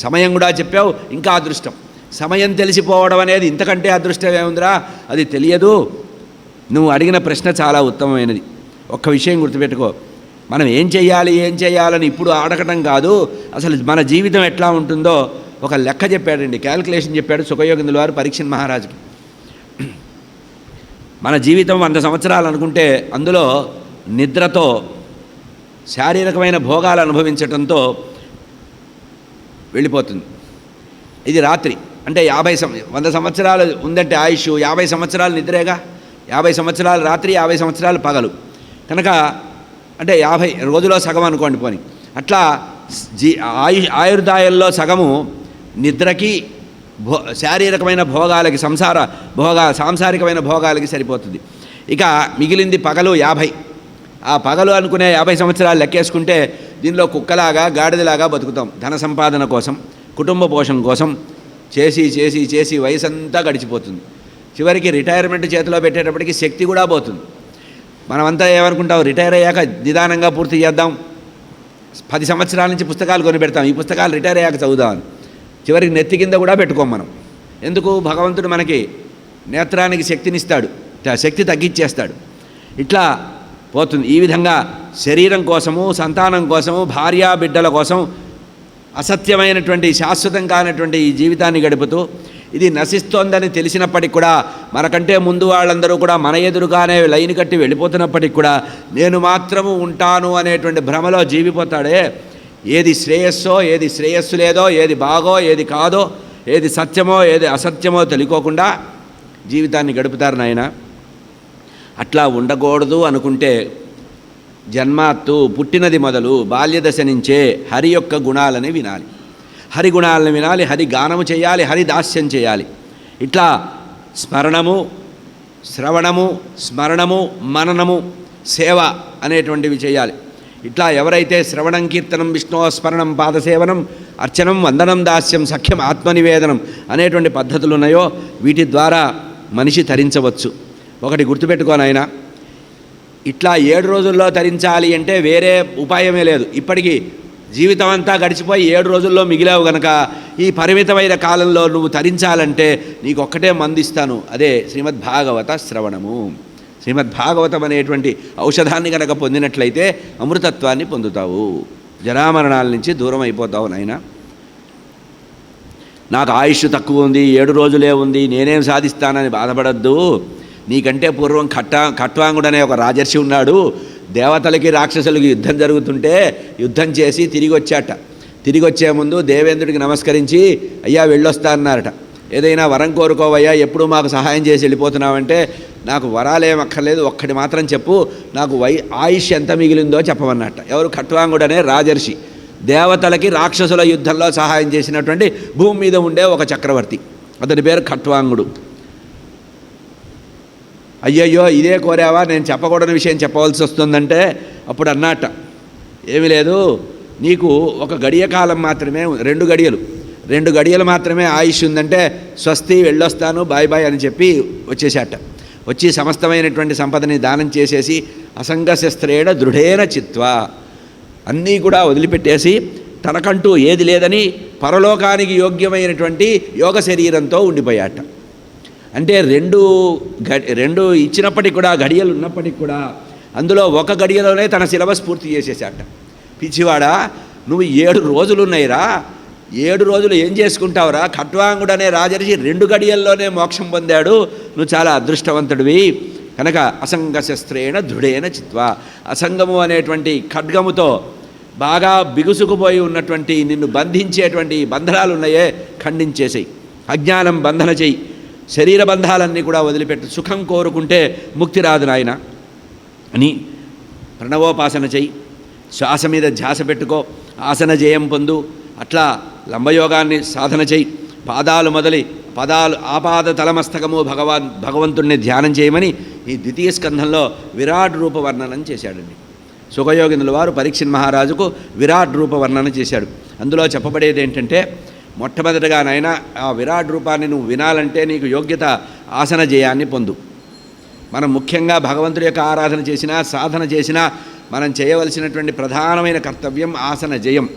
సమయం కూడా చెప్పావు. ఇంకా అదృష్టం, సమయం తెలిసిపోవడం అనేది ఇంతకంటే అదృష్టం ఏముందిరా? అది తెలియదు. నువ్వు అడిగిన ప్రశ్న చాలా ఉత్తమమైనది. ఒక్క విషయం గుర్తుపెట్టుకో, మనం ఏం చేయాలని ఇప్పుడు అడగటం కాదు, అసలు మన జీవితం ఎట్లా ఉంటుందో ఒక లెక్క చెప్పాడండి, క్యాల్కులేషన్ చెప్పాడు సుఖయోగిందుల వారు పరీక్షిత్ మహారాజుకి. మన జీవితం 100 సంవత్సరాలు అనుకుంటే అందులో నిద్రతో, శారీరకమైన భోగాలు అనుభవించటంతో వెళ్ళిపోతుంది. ఇది రాత్రి అంటే 100 సంవత్సరాలు ఉందంటే ఆయుష్, 50 సంవత్సరాలు నిద్రేగా. 50 సంవత్సరాలు రాత్రి, 50 సంవత్సరాలు పగలు కనుక అంటే 50 రోజులో సగం అనుకోండి పోని. అట్లా ఆయుర్దాయంలో సగము నిద్రకి, శారీరకమైన భోగాలకి, సాంసారికమైన భోగాలకి సరిపోతుంది. ఇక మిగిలింది పగలు 50. ఆ పగలు అనుకునే 50 సంవత్సరాలు లెక్కేసుకుంటే దీనిలో కుక్కలాగా, గాడిదలాగా బతుకుతాం. ధన సంపాదన కోసం, కుటుంబ పోషణ కోసం చేసి వయసంతా గడిచిపోతుంది. చివరికి రిటైర్మెంట్ చేతిలో పెట్టేటప్పటికి శక్తి కూడా పోతుంది. మనమంతా ఏమనుకుంటాం, రిటైర్ అయ్యాక నిదానంగా పూర్తి చేద్దాం, 10 సంవత్సరాల నుంచి పుస్తకాలు కొని పెడతాం, ఈ పుస్తకాలు రిటైర్ అయ్యాక చదువుదామని. చివరికి నెత్తి కింద కూడా పెట్టుకోం మనం. ఎందుకు? భగవంతుడు మనకి నేత్రానికి శక్తినిస్తాడు, శక్తి తగ్గించేస్తాడు. ఇట్లా పోతుంది. ఈ విధంగా శరీరం కోసము, సంతానం కోసము, భార్యా బిడ్డల కోసం అసత్యమైనటువంటి, శాశ్వతం కానటువంటి ఈ జీవితాన్ని గడుపుతూ ఇది నశిస్తోందని తెలిసినప్పటికి కూడా, మనకంటే ముందు వాళ్ళందరూ కూడా మన ఎదురుగానే లైన్ కట్టి వెళ్ళిపోతున్నప్పటికి కూడా నేను మాత్రము ఉంటాను అనేటువంటి భ్రమలో జీవిపోతాడే. ఏది శ్రేయస్సో, ఏది శ్రేయస్సు లేదో, ఏది బాగో, ఏది కాదో, ఏది సత్యమో, ఏది అసత్యమో తెలియకోకుండా జీవితాన్ని గడుపుతారు నాయన. అట్లా ఉండకూడదు అనుకుంటే జన్మాత్తు పుట్టినది మొదలు బాల్యదశ నుంచే హరి యొక్క గుణాలని వినాలి, హరి గుణాలను వినాలి, హరి గానము చేయాలి, హరి దాస్యం చేయాలి. ఇట్లా స్మరణము, శ్రవణము, స్మరణము, మననము, సేవ అనేటువంటివి చేయాలి. ఇట్లా ఎవరైతే శ్రవణం, కీర్తనం, విష్ణు స్మరణం, పాదసేవనం, అర్చనం, వందనం, దాస్యం, సఖ్యం, ఆత్మనివేదనం అనేటువంటి పద్ధతులు ఉన్నాయో వీటి ద్వారా మనిషి తరించవచ్చు. ఒకటి గుర్తుపెట్టుకోనైనా, ఇట్లా 7 రోజుల్లో తరించాలి అంటే వేరే ఉపాయమే లేదు. ఇప్పటికీ జీవితం అంతా గడిచిపోయి 7 రోజుల్లో మిగిలావు గనక ఈ పరిమితమైన కాలంలో నువ్వు తరించాలంటే నీకు ఒక్కటే మందిస్తాను, అదే శ్రీమద్భాగవత శ్రవణము. శ్రీమద్భాగవతం అనేటువంటి ఔషధాన్ని కనుక పొందినట్లయితే అమృతత్వాన్ని పొందుతావు, జరామరణాల నుంచి దూరం అయిపోతావు నాయన. నాకు ఆయుష్ తక్కువ ఉంది, 7 రోజులే ఉంది, నేనేం సాధిస్తానని బాధపడద్దు. నీకంటే పూర్వం ఖట్వాంగుడనే ఒక రాజర్షి ఉన్నాడు. దేవతలకి రాక్షసులకి యుద్ధం జరుగుతుంటే యుద్ధం చేసి తిరిగి వచ్చాట. తిరిగి వచ్చే ముందు దేవేంద్రుడికి నమస్కరించి అయ్యా వెళ్ళొస్తా అన్నారట. ఏదైనా వరం కోరుకోవయ్యా, ఎప్పుడు మాకు సహాయం చేసి వెళ్ళిపోతున్నావంటే నాకు వరాలేం అక్కర్లేదు, ఒక్కటి మాత్రం చెప్పు, నాకు ఆయుష్ ఎంత మిగిలిందో చెప్పమన్నట్ట. ఎవరు? ఖట్వాంగుడనే రాజర్షి, దేవతలకి రాక్షసుల యుద్ధంలో సహాయం చేసినటువంటి భూమి మీద ఉండే ఒక చక్రవర్తి. అతని పేరు ఖట్వాంగుడు. అయ్యయ్యో ఇదే కోరావా, నేను చెప్పకూడని విషయం చెప్పవలసి వస్తుందంటే అప్పుడు అన్నట్ట, ఏమీ లేదు, నీకు ఒక గడియ కాలం మాత్రమే, 2 గడియలు మాత్రమే ఆయుష్ ఉందంటే స్వస్తి వెళ్ళొస్తాను బాయ్ బాయ్ అని చెప్పి వచ్చేసాట. వచ్చి సమస్తమైనటువంటి సంపదని దానం చేసేసి అసంగ శస్త్రేణ దృఢేన చిత్వా అన్నీ కూడా వదిలిపెట్టేసి తనకంటూ ఏది లేదని పరలోకానికి యోగ్యమైనటువంటి యోగ శరీరంతో ఉండిపోయాట. అంటే రెండు ఇచ్చినప్పటికి కూడా, గడియలు ఉన్నప్పటికి కూడా అందులో ఒక గడియలోనే తన సిలబస్ పూర్తి చేసేసాట. పిచ్చివాడా, నువ్వు 7 రోజులున్నాయిరా, 7 రోజులు ఏం చేసుకుంటావురా? ఖట్వాంగుడనే రాజర్షి 2 గడియల్లోనే మోక్షం పొందాడు, నువ్వు చాలా అదృష్టవంతుడివి. కనుక అసంగ శస్త్రేణ దృఢేన చిత్వా, అసంగము అనేటువంటి ఖడ్గముతో బాగా బిగుసుకుపోయి ఉన్నటువంటి నిన్ను బంధించేటువంటి బంధనాలు ఉన్నాయే ఖండించేసేయి, అజ్ఞానం బంధన చెయ్యి, శరీర బంధాలన్నీ కూడా వదిలిపెట్టు, సుఖం కోరుకుంటే ముక్తి రాదు నాయన అని ప్రణవోపాసన చెయ్యి, శ్వాస మీద ధ్యాస పెట్టుకో, ఆసన జయం పొందు, అట్లా లంబయోగాన్ని సాధన చెయ్యి, పాదాలు ఆపాద తలమస్తకము భగవంతుణ్ణి ధ్యానం చేయమని ఈ ద్వితీయ స్కంధంలో విరాట్ రూప వర్ణనం చేశాడండి. సుఖయోగిందుల వారు పరీక్షిత్ మహారాజుకు విరాట్ రూప వర్ణన చేశాడు. అందులో చెప్పబడేది ఏంటంటే, మొట్టమొదటిగా నాయన ఆ విరాట్ రూపాన్ని నువ్వు వినాలంటే నీకు యోగ్యత ఆసన జయాన్ని పొందు. మనం ముఖ్యంగా భగవంతుడి యొక్క ఆరాధన చేసినా సాధన చేసినా మనం చేయవలసినటువంటి ప్రధానమైన కర్తవ్యం ఆసన జయం.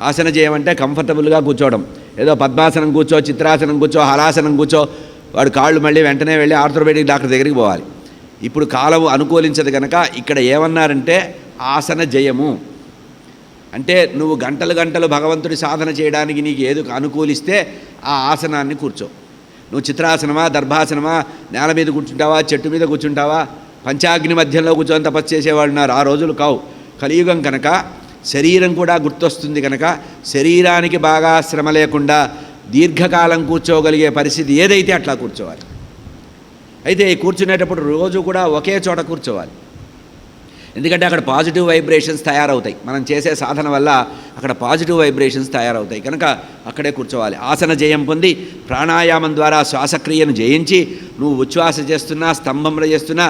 ఆసన జయం అంటే కంఫర్టబుల్గా కూర్చోవడం. ఏదో పద్మాసనం కూర్చో, చిత్రాసనం కూర్చో, హలాసనం కూర్చో, వాడు కాళ్ళు మళ్ళీ వెంటనే వెళ్ళి ఆర్థోపెడిక్ డాక్టర్ దగ్గరికి పోవాలి. ఇప్పుడు కాలం అనుకూలించదు కనుక ఇక్కడ ఏమన్నారంటే ఆసన జయము అంటే నువ్వు గంటలు భగవంతుడి సాధన చేయడానికి నీకు ఏది అనుకూలిస్తే ఆ ఆసనాన్ని కూర్చో. నువ్వు చిత్రాసనమా, దర్భాసనమా, నేల మీద కూర్చుంటావా, చెట్టు మీద కూర్చుంటావా, పంచాగ్ని మధ్యంలో కూర్చొని తపస్సు చేసేవాళ్ళు ఉన్నారు. ఆ రోజులు కావు. కలియుగం కనుక శరీరం కూడా గుర్తొస్తుంది కనుక శరీరానికి బాగా శ్రమ లేకుండా దీర్ఘకాలం కూర్చోగలిగే పరిస్థితి ఏదైతే అట్లా కూర్చోవాలి. అయితే కూర్చునేటప్పుడు రోజు కూడా ఒకే చోట కూర్చోవాలి. ఎందుకంటే అక్కడ పాజిటివ్ వైబ్రేషన్స్ తయారవుతాయి. మనం చేసే సాధన వల్ల అక్కడ పాజిటివ్ వైబ్రేషన్స్ తయారవుతాయి కనుక అక్కడే కూర్చోవాలి. ఆసన జయం పొంది ప్రాణాయామం ద్వారా శ్వాసక్రియను జయించి నువ్వు ఉచ్ఛ్వాస చేస్తున్నా, స్తంభంలో చేస్తున్నా,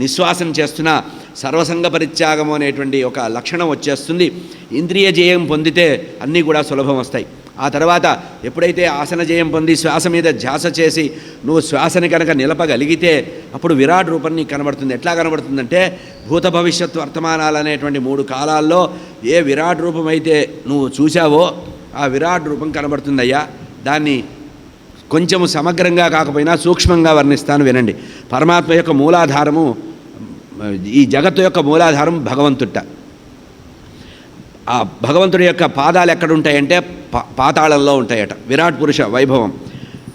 నిశ్వాసం చేస్తున్నా సర్వసంగ పరిత్యాగము అనేటువంటి ఒక లక్షణం వచ్చేస్తుంది. ఇంద్రియ జయం పొందితే అన్నీ కూడా సులభం వస్తాయి. ఆ తర్వాత ఎప్పుడైతే ఆసన జయం పొంది శ్వాస మీద ధ్యాస చేసి నువ్వు శ్వాసని కనుక నిలపగలిగితే అప్పుడు విరాట్ రూపం నీకు కనబడుతుంది. ఎట్లా కనబడుతుందంటే భూత భవిష్యత్తు వర్తమానాలు అనేటువంటి 3 కాలాల్లో ఏ విరాట్ రూపం అయితే నువ్వు చూశావో ఆ విరాట్ రూపం కనబడుతుందయ్యా. దాన్ని కొంచెము సమగ్రంగా కాకపోయినా సూక్ష్మంగా వర్ణిస్తాను వినండి. పరమాత్మ యొక్క మూలాధారము, ఈ జగత్తు యొక్క మూలాధారం భగవంతుట. ఆ భగవంతుడి యొక్క పాదాలు ఎక్కడుంటాయంటే పాతాళంలో ఉంటాయట, విరాట్ పురుష వైభవం.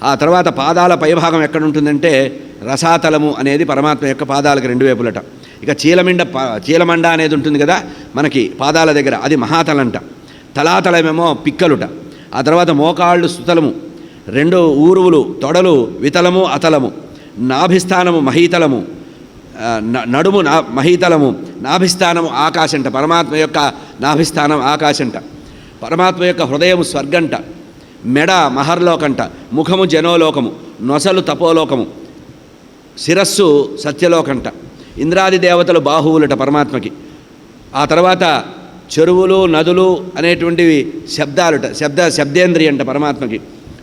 ఆ తర్వాత పాదాల పైభాగం ఎక్కడుంటుందంటే రసాతలము అనేది పరమాత్మ యొక్క పాదాలకు 2 వైపులట. ఇక చీలమండ అనేది ఉంటుంది కదా మనకి పాదాల దగ్గర, అది మహాతలంట. తలాతలమేమో పిక్కలుట. ఆ తర్వాత మోకాళ్ళు సుతలము, 2 ఊరువులు తొడలు వితలము అతలము, నాభిస్థానము మహీతలము, నడుము మహీతలము, నాభిస్థానము ఆకాశంట. పరమాత్మ యొక్క నాభిస్థానం ఆకాశంట. పరమాత్మ యొక్క హృదయము స్వర్గంట. మెడ మహర్లోకంట. ముఖము జనోలోకము, నొసలు తపోలోకము, శిరస్సు సత్యలోకంట. ఇంద్రాది దేవతలు బాహువులట పరమాత్మకి. ఆ తర్వాత చెరువులు నదులు అనేటువంటివి శబ్దాలుట, శబ్దేంద్రియంట పరమాత్మకి.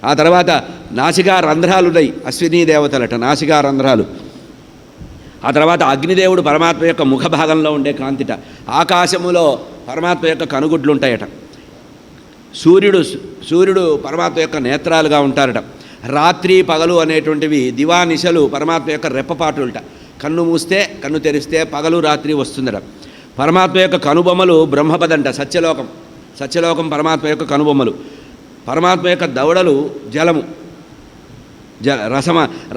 ఆ తర్వాత నాసికా రంధ్రాలున్నాయి, అశ్వినీ దేవతలట నాసికా రంధ్రాలు. ఆ తర్వాత అగ్నిదేవుడు పరమాత్మ యొక్క ముఖ భాగంలో ఉండే కాంతిట. ఆకాశములో పరమాత్మ యొక్క కనుగుడ్లు ఉంటాయట. సూర్యుడు పరమాత్మ యొక్క నేత్రాలుగా ఉంటారట. రాత్రి పగలు అనేటువంటివి దివానిశలు పరమాత్మ యొక్క రెప్పపాటులట. కన్ను మూస్తే కన్ను తెరిస్తే పగలు రాత్రి వస్తుందట. పరమాత్మ యొక్క కనుబొమ్మలు బ్రహ్మపదంట, సత్యలోకం పరమాత్మ యొక్క కనుబొమ్మలు. పరమాత్మ యొక్క దవడలు జలము,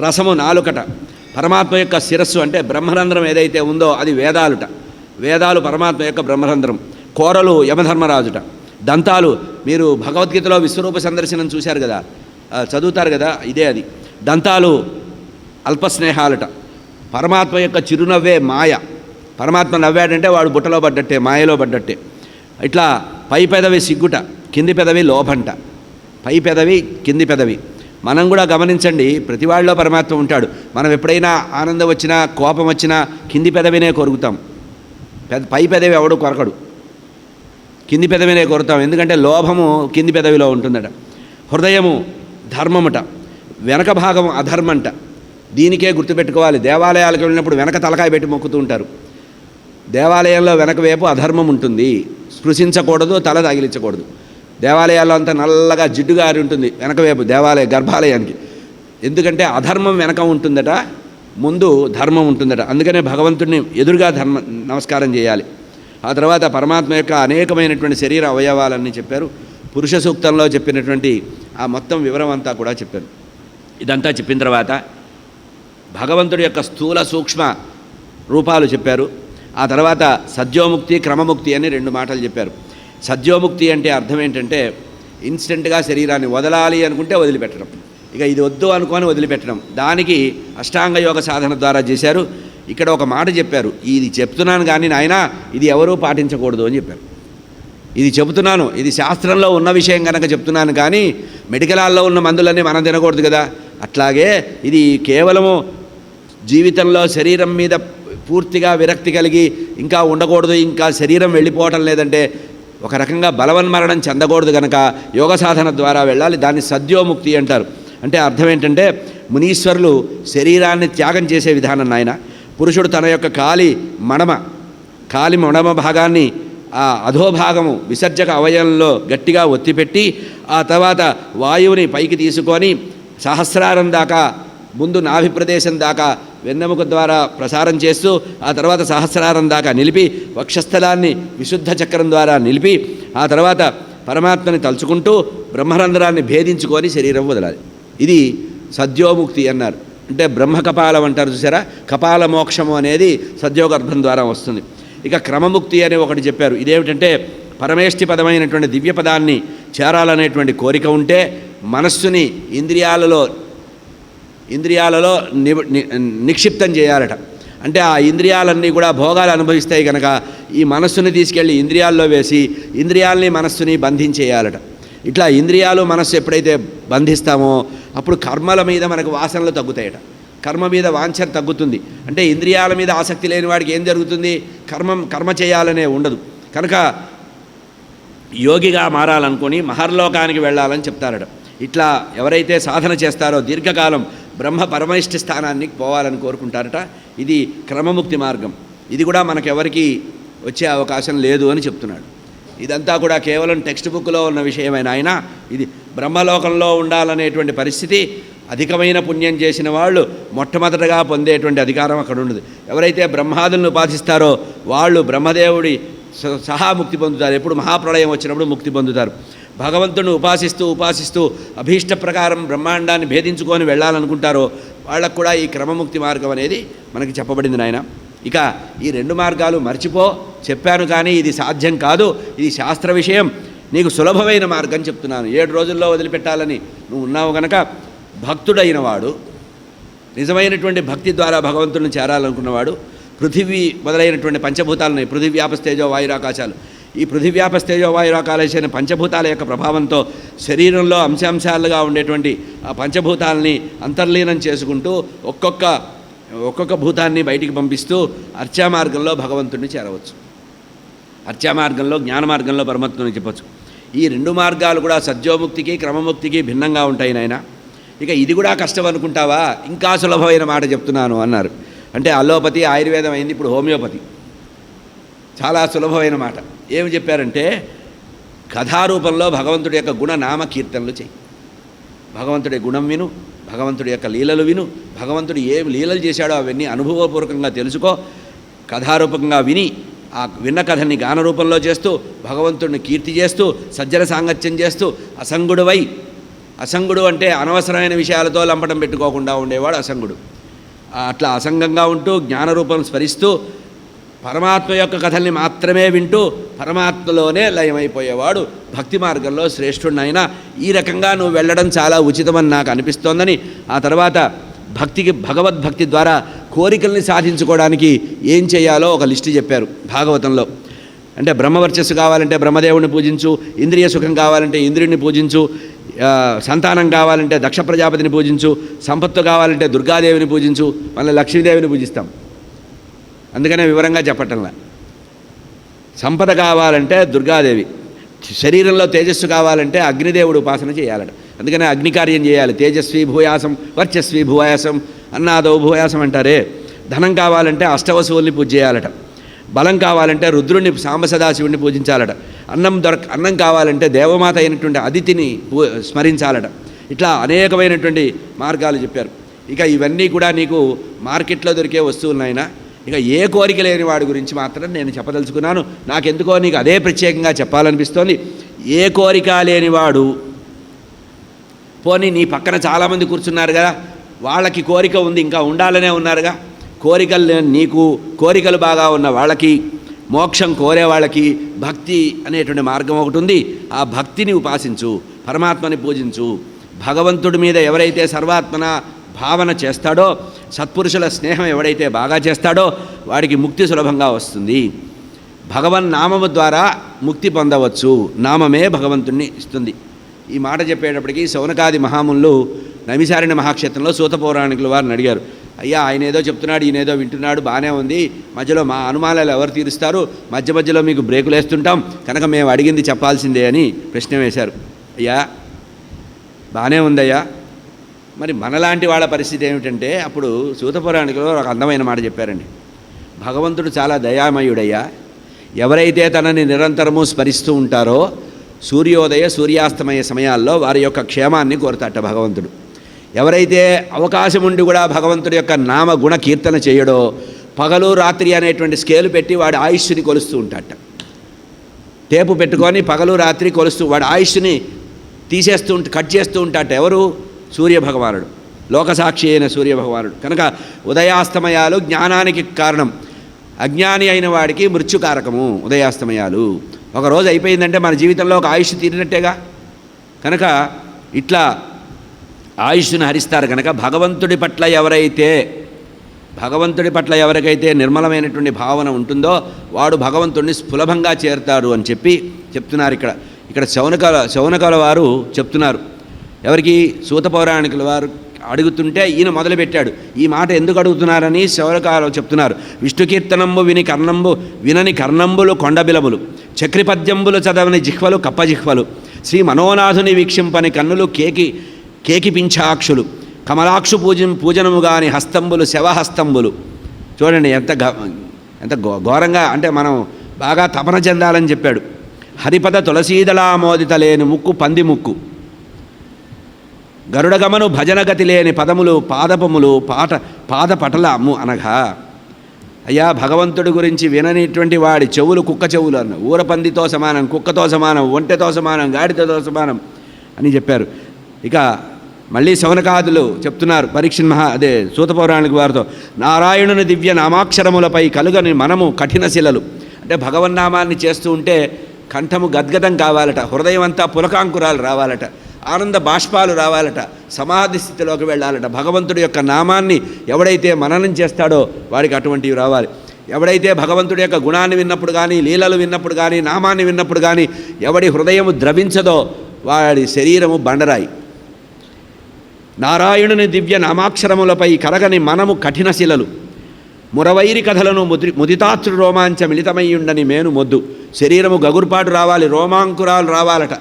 రసము నాలుకట. పరమాత్మ యొక్క శిరస్సు అంటే బ్రహ్మరంధ్రం ఏదైతే ఉందో అది వేదాలు పరమాత్మ యొక్క బ్రహ్మరంధ్రం. కోరలు యమధర్మరాజుట. దంతాలు, మీరు భగవద్గీతలో విశ్వరూప సందర్శనం చూశారు కదా, చదువుతారు కదా, ఇదే అది. దంతాలు అల్పస్నేహాలట. పరమాత్మ యొక్క చిరునవ్వే మాయ. పరమాత్మ నవ్వాడంటే వాడు బుట్టలో పడ్డట్టే, మాయలో పడ్డట్టే. ఇట్లా పై పెదవి సిగ్గుట, కింది పెదవి లోభంట. పై పెదవి కింది పెదవి. మనం కూడా గమనించండి, ప్రతి వాళ్ళలో పరమాత్మ ఉంటాడు. మనం ఎప్పుడైనా ఆనందం వచ్చినా కోపం వచ్చినా కింది పెదవినే కొరుకుతాం, పై పెదవి ఎవడు కొరకడు, కింది పెదవినే కొరుతాం. ఎందుకంటే లోభము కింది పెదవిలో ఉంటుందట. హృదయము ధర్మముట, వెనక భాగము అధర్మంట. దీనికే గుర్తుపెట్టుకోవాలి. దేవాలయాలకు వెళ్ళినప్పుడు వెనక తలకాయ పెట్టి మొక్కుతూ ఉంటారు. దేవాలయంలో వెనక వైపు అధర్మం ఉంటుంది, స్పృశించకూడదు, తల తగిలించకూడదు. దేవాలయాల్లో అంతా నల్లగా జిడ్డుగారి ఉంటుంది వెనక వైపు గర్భాలయానికి. ఎందుకంటే అధర్మం వెనక ఉంటుందట, ముందు ధర్మం ఉంటుందట. అందుకనే భగవంతుడిని ఎదురుగా నమస్కారం చేయాలి. ఆ తర్వాత పరమాత్మ యొక్క అనేకమైనటువంటి శరీర అవయవాలన్నీ చెప్పారు. పురుష సూక్తంలో చెప్పినటువంటి ఆ మొత్తం వివరం అంతా కూడా చెప్పారు. ఇదంతా చెప్పిన తర్వాత భగవంతుడి యొక్క స్థూల సూక్ష్మ రూపాలు చెప్పారు. ఆ తర్వాత సద్యోముక్తి క్రమముక్తి అని 2 మాటలు చెప్పారు. సద్యోముక్తి అంటే అర్థం ఏంటంటే ఇన్స్టెంట్గా శరీరాన్ని వదలాలి అనుకుంటే వదిలిపెట్టడం, ఇక ఇది వద్దు అనుకొని వదిలిపెట్టడం. దానికి అష్టాంగ యోగ సాధన ద్వారా చేశారు. ఇక్కడ ఒక మాట చెప్పారు, ఇది చెప్తున్నాను కానీ నాయనా ఇది ఎవరూ పాటించకూడదు అని చెప్పారు. ఇది చెబుతున్నాను, ఇది శాస్త్రంలో ఉన్న విషయం కనుక చెప్తున్నాను కానీ మెడికల్ హాల్లో ఉన్న మందులన్నీ మనం తినకూడదు కదా. అట్లాగే ఇది కేవలము జీవితంలో శరీరం మీద పూర్తిగా విరక్తి కలిగి ఇంకా ఉండకూడదు, ఇంకా శరీరం వెళ్ళిపోవటం లేదంటే ఒక రకంగా బలవన్మరణం చెందకూడదు కనుక యోగ సాధన ద్వారా వెళ్ళాలి. దాన్ని సద్యోముక్తి అంటారు. అంటే అర్థం ఏంటంటే మునీశ్వరులు శరీరాన్ని త్యాగం చేసే విధానం నాయన. పురుషుడు తన యొక్క కాలి మడమ భాగాన్ని ఆ అధోభాగము విసర్జక అవయవంలో గట్టిగా ఒత్తిపెట్టి ఆ తర్వాత వాయువుని పైకి తీసుకొని సహస్రారం దాకా, ముందు నాభి ప్రదేశం దాకా వెన్నెముక ద్వారా ప్రసారం చేస్తూ ఆ తర్వాత సహస్రారం దాకా నిలిపి వక్షస్థలాన్ని విశుద్ధ చక్రం ద్వారా నిలిపి ఆ తర్వాత పరమాత్మని తలుచుకుంటూ బ్రహ్మరంధ్రాన్ని భేదించుకొని శరీరం వదలాలి. ఇది సద్యోముక్తి అన్నారు. అంటే బ్రహ్మకపాలం అంటారు చూసారా, కపాల మోక్షము అనేది సద్యోగర్భం ద్వారా వస్తుంది. ఇక క్రమముక్తి అని ఒకటి చెప్పారు. ఇదేమిటంటే పరమేష్టి పదమైనటువంటి దివ్య పదాన్ని చేరాలనేటువంటి కోరిక ఉంటే మనస్సుని ఇంద్రియాలలో నిక్షిప్తం చేయాలట. అంటే ఆ ఇంద్రియాలన్నీ కూడా భోగాలు అనుభవిస్తాయి కనుక ఈ మనస్సుని తీసుకెళ్ళి ఇంద్రియాల్లో వేసి ఇంద్రియాలని మనస్సుని బంధించేయాలట. ఇట్లా ఇంద్రియాలు మనస్సు ఎప్పుడైతే బంధిస్తామో అప్పుడు కర్మల మీద మనకు వాసనలు తగ్గుతాయట. కర్మ మీద వాంఛన తగ్గుతుంది. అంటే ఇంద్రియాల మీద ఆసక్తి లేని వాడికి ఏం జరుగుతుంది, కర్మ చేయాలనే ఉండదు. కనుక యోగిగా మారాలనుకొని మహర్లోకానికి వెళ్ళాలని చెప్తారట. ఇట్లా ఎవరైతే సాధన చేస్తారో దీర్ఘకాలం బ్రహ్మ పరమేష్ఠి స్థానానికి పోవాలని కోరుకుంటారట. ఇది క్రమముక్తి మార్గం. ఇది కూడా మనకెవరికి వచ్చే అవకాశం లేదు అని చెప్తున్నాడు. ఇదంతా కూడా కేవలం టెక్స్ట్ బుక్లో ఉన్న విషయమైన ఆయన ఇది బ్రహ్మలోకంలో ఉండాలనేటువంటి పరిస్థితి అధికమైన పుణ్యం చేసిన వాళ్ళు మొట్టమొదటగా పొందేటువంటి అధికారం అక్కడ ఉండదు. ఎవరైతే బ్రహ్మాదులను ఉపాసిస్తారో వాళ్ళు బ్రహ్మదేవుడి సహా ముక్తి పొందుతారు. ఎప్పుడు మహాప్రళయం వచ్చినప్పుడు ముక్తి పొందుతారు. భగవంతుని ఉపాసిస్తూ అభీష్ట ప్రకారం బ్రహ్మాండాన్ని భేదించుకొని వెళ్ళాలనుకుంటారో వాళ్ళకు కూడా ఈ క్రమముక్తి మార్గం అనేది మనకి చెప్పబడింది నాయన. ఇక ఈ 2 మార్గాలు మర్చిపో, చెప్పాను కానీ ఇది సాధ్యం కాదు, ఇది శాస్త్ర విషయం, నీకు సులభమైన మార్గం చెప్తున్నాను. 7 రోజుల్లో వదిలిపెట్టాలని నువ్వు ఉన్నావు కనుక భక్తుడైన వాడు, నిజమైనటువంటి భక్తి ద్వారా భగవంతుడిని చేరాలనుకున్నవాడు పృథివీ మొదలైనటువంటి పంచభూతాలని, పృథివ్యాపస్తేజో వాయురాకాశాలు, ఈ పృథివ్యాపస్తేజో వాయురాకాశైన పంచభూతాల యొక్క ప్రభావంతో శరీరంలో అంశాలుగా ఉండేటువంటి ఆ పంచభూతాలని అంతర్లీనం చేసుకుంటూ ఒక్కొక్క భూతాన్ని బయటికి పంపిస్తూ అర్చామార్గంలో భగవంతుడిని చేరవచ్చు. అర్చామార్గంలో జ్ఞాన మార్గంలో పరమాత్మని చెప్పచ్చు. ఈ 2 మార్గాలు కూడా సద్యోముక్తికి క్రమముక్తికి భిన్నంగా ఉంటాయి నాయన. ఇక ఇది కూడా కష్టం అనుకుంటావా, ఇంకా సులభమైన మాట చెప్తున్నాను అన్నారు. అంటే అలోపతి ఆయుర్వేదం అయింది, ఇప్పుడు హోమియోపతి. చాలా సులభమైన మాట. ఏమి చెప్పారంటే కథారూపంలో భగవంతుడి యొక్క గుణనామ కీర్తనలు చెయ్యి, భగవంతుడి గుణం విను, భగవంతుడి యొక్క లీలలు విను, భగవంతుడు ఏమి లీలలు చేశాడో అవన్నీ అనుభవపూర్వకంగా తెలుసుకో. కథారూపంగా విని ఆ విన్న కథని గాన రూపంలో చేస్తూ భగవంతుడిని కీర్తి చేస్తూ సజ్జన సాంగత్యం చేస్తూ అసంగుడు అంటే అనవసరమైన విషయాలతో లంపటం పెట్టుకోకుండా ఉండేవాడు అసంగుడు. అట్లా అసంగంగా ఉంటూ జ్ఞానరూపం స్మరిస్తూ పరమాత్మ యొక్క కథల్ని మాత్రమే వింటూ పరమాత్మలోనే లయమైపోయేవాడు భక్తి మార్గంలో శ్రేష్ఠుడినైనా. ఈ రకంగా నువ్వు వెళ్ళడం చాలా ఉచితమని నాకు అనిపిస్తోందని ఆ తర్వాత భగవద్భక్తి ద్వారా కోరికల్ని సాధించుకోవడానికి ఏం చేయాలో ఒక లిస్టు చెప్పారు భాగవతంలో. అంటే బ్రహ్మవర్చస్సు కావాలంటే బ్రహ్మదేవుని పూజించు, ఇంద్రియ సుఖం కావాలంటే ఇంద్రియుని పూజించు, సంతానం కావాలంటే దక్ష ప్రజాపతిని పూజించు, సంపత్తు కావాలంటే దుర్గాదేవిని పూజించు, మళ్ళీ లక్ష్మీదేవిని పూజిస్తాం. అందుకనే వివరంగా చెప్పటంలా. సంపద కావాలంటే దుర్గాదేవి, శరీరంలో తేజస్సు కావాలంటే అగ్నిదేవుడు ఉపాసన చేయాలట. అందుకనే అగ్నికార్యం చేయాలి. తేజస్వి భూయాసం వర్చస్వి భూయాసం అన్నాదో భూయాసం అంటారే. ధనం కావాలంటే అష్టవసువుల్ని పూజ చేయాలట. బలం కావాలంటే రుద్రుడిని సాంబసదాశివుడిని పూజించాలట. అన్నం కావాలంటే దేవమాత అయినటువంటి అదితిని స్మరించాలట. ఇట్లా అనేకమైనటువంటి మార్గాలు చెప్పారు. ఇక ఇవన్నీ కూడా నీకు మార్కెట్లో దొరికే వస్తువులైనా, ఇక ఏ కోరిక లేని వాడి గురించి మాత్రం నేను చెప్పదలుచుకున్నాను. నాకెందుకో నీకు అదే ప్రత్యేకంగా చెప్పాలనిపిస్తోంది. ఏ కోరిక లేనివాడు, పోనీ నీ పక్కన చాలామంది కూర్చున్నారు కదా, వాళ్ళకి కోరిక ఉంది, ఇంకా ఉండాలనే ఉన్నారుగా. కోరికలు నీకు కోరికలు బాగా ఉన్న వాళ్ళకి, మోక్షం కోరే వాళ్ళకి భక్తి అనేటువంటి మార్గం ఒకటి ఉంది. ఆ భక్తిని ఉపాసించు, పరమాత్మని పూజించు. భగవంతుడి మీద ఎవరైతే సర్వాత్మన భావన చేస్తాడో, సత్పురుషుల స్నేహం ఎవడైతే బాగా చేస్తాడో వాడికి ముక్తి సులభంగా వస్తుంది. భగవన్నామము ద్వారా ముక్తి పొందవచ్చు. నామమే భగవంతుణ్ణి ఇస్తుంది. ఈ మాట చెప్పేటప్పటికీ శౌనకాది మహామునులు నైమిసారణ్య మహాక్షేత్రంలో సూత పౌరాణికుల వారిని అడిగారు. అయ్యా, ఆయన ఏదో చెప్తున్నాడు, ఈయనేదో వింటున్నాడు, బాగానే ఉంది, మధ్యలో మా అనుమానాలు ఎవరు తీరుస్తారు? మధ్య మధ్యలో మీకు బ్రేకులు వేస్తుంటాం కనుక మేము అడిగింది చెప్పాల్సిందే అని ప్రశ్న వేశారు. అయ్యా, బాగానే ఉందయ్యా, మరి మనలాంటి వాళ్ళ పరిస్థితి ఏమిటంటే, అప్పుడు సూత పౌరాణికులు ఒక అందమైన మాట చెప్పారండి. భగవంతుడు చాలా దయామయుడయ్యా. ఎవరైతే తనని నిరంతరము స్మరిస్తూ ఉంటారో సూర్యోదయ సూర్యాస్తమయ సమయాల్లో వారి యొక్క క్షేమాన్ని కోరుతాట భగవంతుడు. ఎవరైతే అవకాశం ఉండి కూడా భగవంతుడి యొక్క నామ గుణ కీర్తన చేయడో పగలు రాత్రి అనేటువంటి స్కేలు పెట్టి వాడి ఆయుష్ని కొలుస్తూ ఉంటాట. టేపు పెట్టుకొని పగలు రాత్రి కొలుస్తూ వాడి ఆయుష్ని కట్ చేస్తూ ఉంటాట. ఎవరు? సూర్యభగవానుడు, లోకసాక్షి అయిన సూర్యభగవానుడు. కనుక ఉదయాస్తమయాలు జ్ఞానానికి కారణం. అజ్ఞాని అయిన వాడికి మృత్యుకారకము ఉదయాస్తమయాలు. ఒకరోజు అయిపోయిందంటే మన జీవితంలో ఒక ఆయుష్ తీరినట్టేగా. కనుక ఇట్లా ఆయుష్ను హరిస్తారు. కనుక భగవంతుడి పట్ల ఎవరికైతే నిర్మలమైనటువంటి భావన ఉంటుందో వాడు భగవంతుడిని సులభంగా చేరుతారు అని చెప్తున్నారు. ఇక్కడ శౌనకాల వారు చెప్తున్నారు. ఎవరికి? సూత పౌరాణికుల వారు అడుగుతుంటే ఈయన మొదలుపెట్టాడు. ఈ మాట ఎందుకు అడుగుతున్నారని శౌనకాలు చెప్తున్నారు. విష్ణుకీర్తనంబు వినని కర్ణంబులు కొండబిలములు, చక్రిపద్యంబులు చదవని జిహ్వలు కప్పజిహ్వలు, శ్రీ మనోనాథుని వీక్షింపని కన్నులు కేకి పింఛాక్షులు, కమలాక్షు పూజనము గాని హస్తంబులు శవహస్తంబులు. చూడండి ఎంత ఘోరంగా అంటే మనం బాగా తపన చెందాలని చెప్పాడు. హరిపద తులసీదళామోదిత లేని ముక్కు పంది ముక్కు, గరుడగమను భజనగతి లేని పదములు పాదపములు పాదపటలము అనగా. అయ్యా, భగవంతుడి గురించి విననిటువంటి వాడి చెవులు కుక్క చెవులు అన్న. ఊరపందితో సమానం, కుక్కతో సమానం, ఒంటెతో సమానం, గాడిదతో సమానం అని చెప్పారు. ఇక మళ్ళీ శౌనకాదులు చెప్తున్నారు సూత పౌరాణిక వారితో. నారాయణుని దివ్య నామాక్షరములపై కలుగని మనము కఠిన శిలలు. అంటే భగవన్నామాన్ని చేస్తూ ఉంటే కంఠము గద్గదం కావాలట, హృదయం అంతా పులకాంకురాలు రావాలట, ఆనంద బాష్పాలు రావాలట, సమాధి స్థితిలోకి వెళ్ళాలట. భగవంతుడి యొక్క నామాన్ని ఎవడైతే మననం చేస్తాడో వాడికి అటువంటివి రావాలి. ఎవడైతే భగవంతుడి యొక్క గుణాన్ని విన్నప్పుడు కానీ, లీలలు విన్నప్పుడు కానీ, నామాన్ని విన్నప్పుడు కానీ ఎవడి హృదయము ద్రవించదో వాడి శరీరము బండరాయి. నారాయణుని దివ్య నామాక్షరములపై కరగని మనము కఠిన శిలలు, మురవైరి కథలను ముదితాతృ రోమాంచ మిళితమయ్యుండని మేను మొద్దు. శరీరము గగురుపాటు రావాలి, రోమాంకురాలు రావాలట,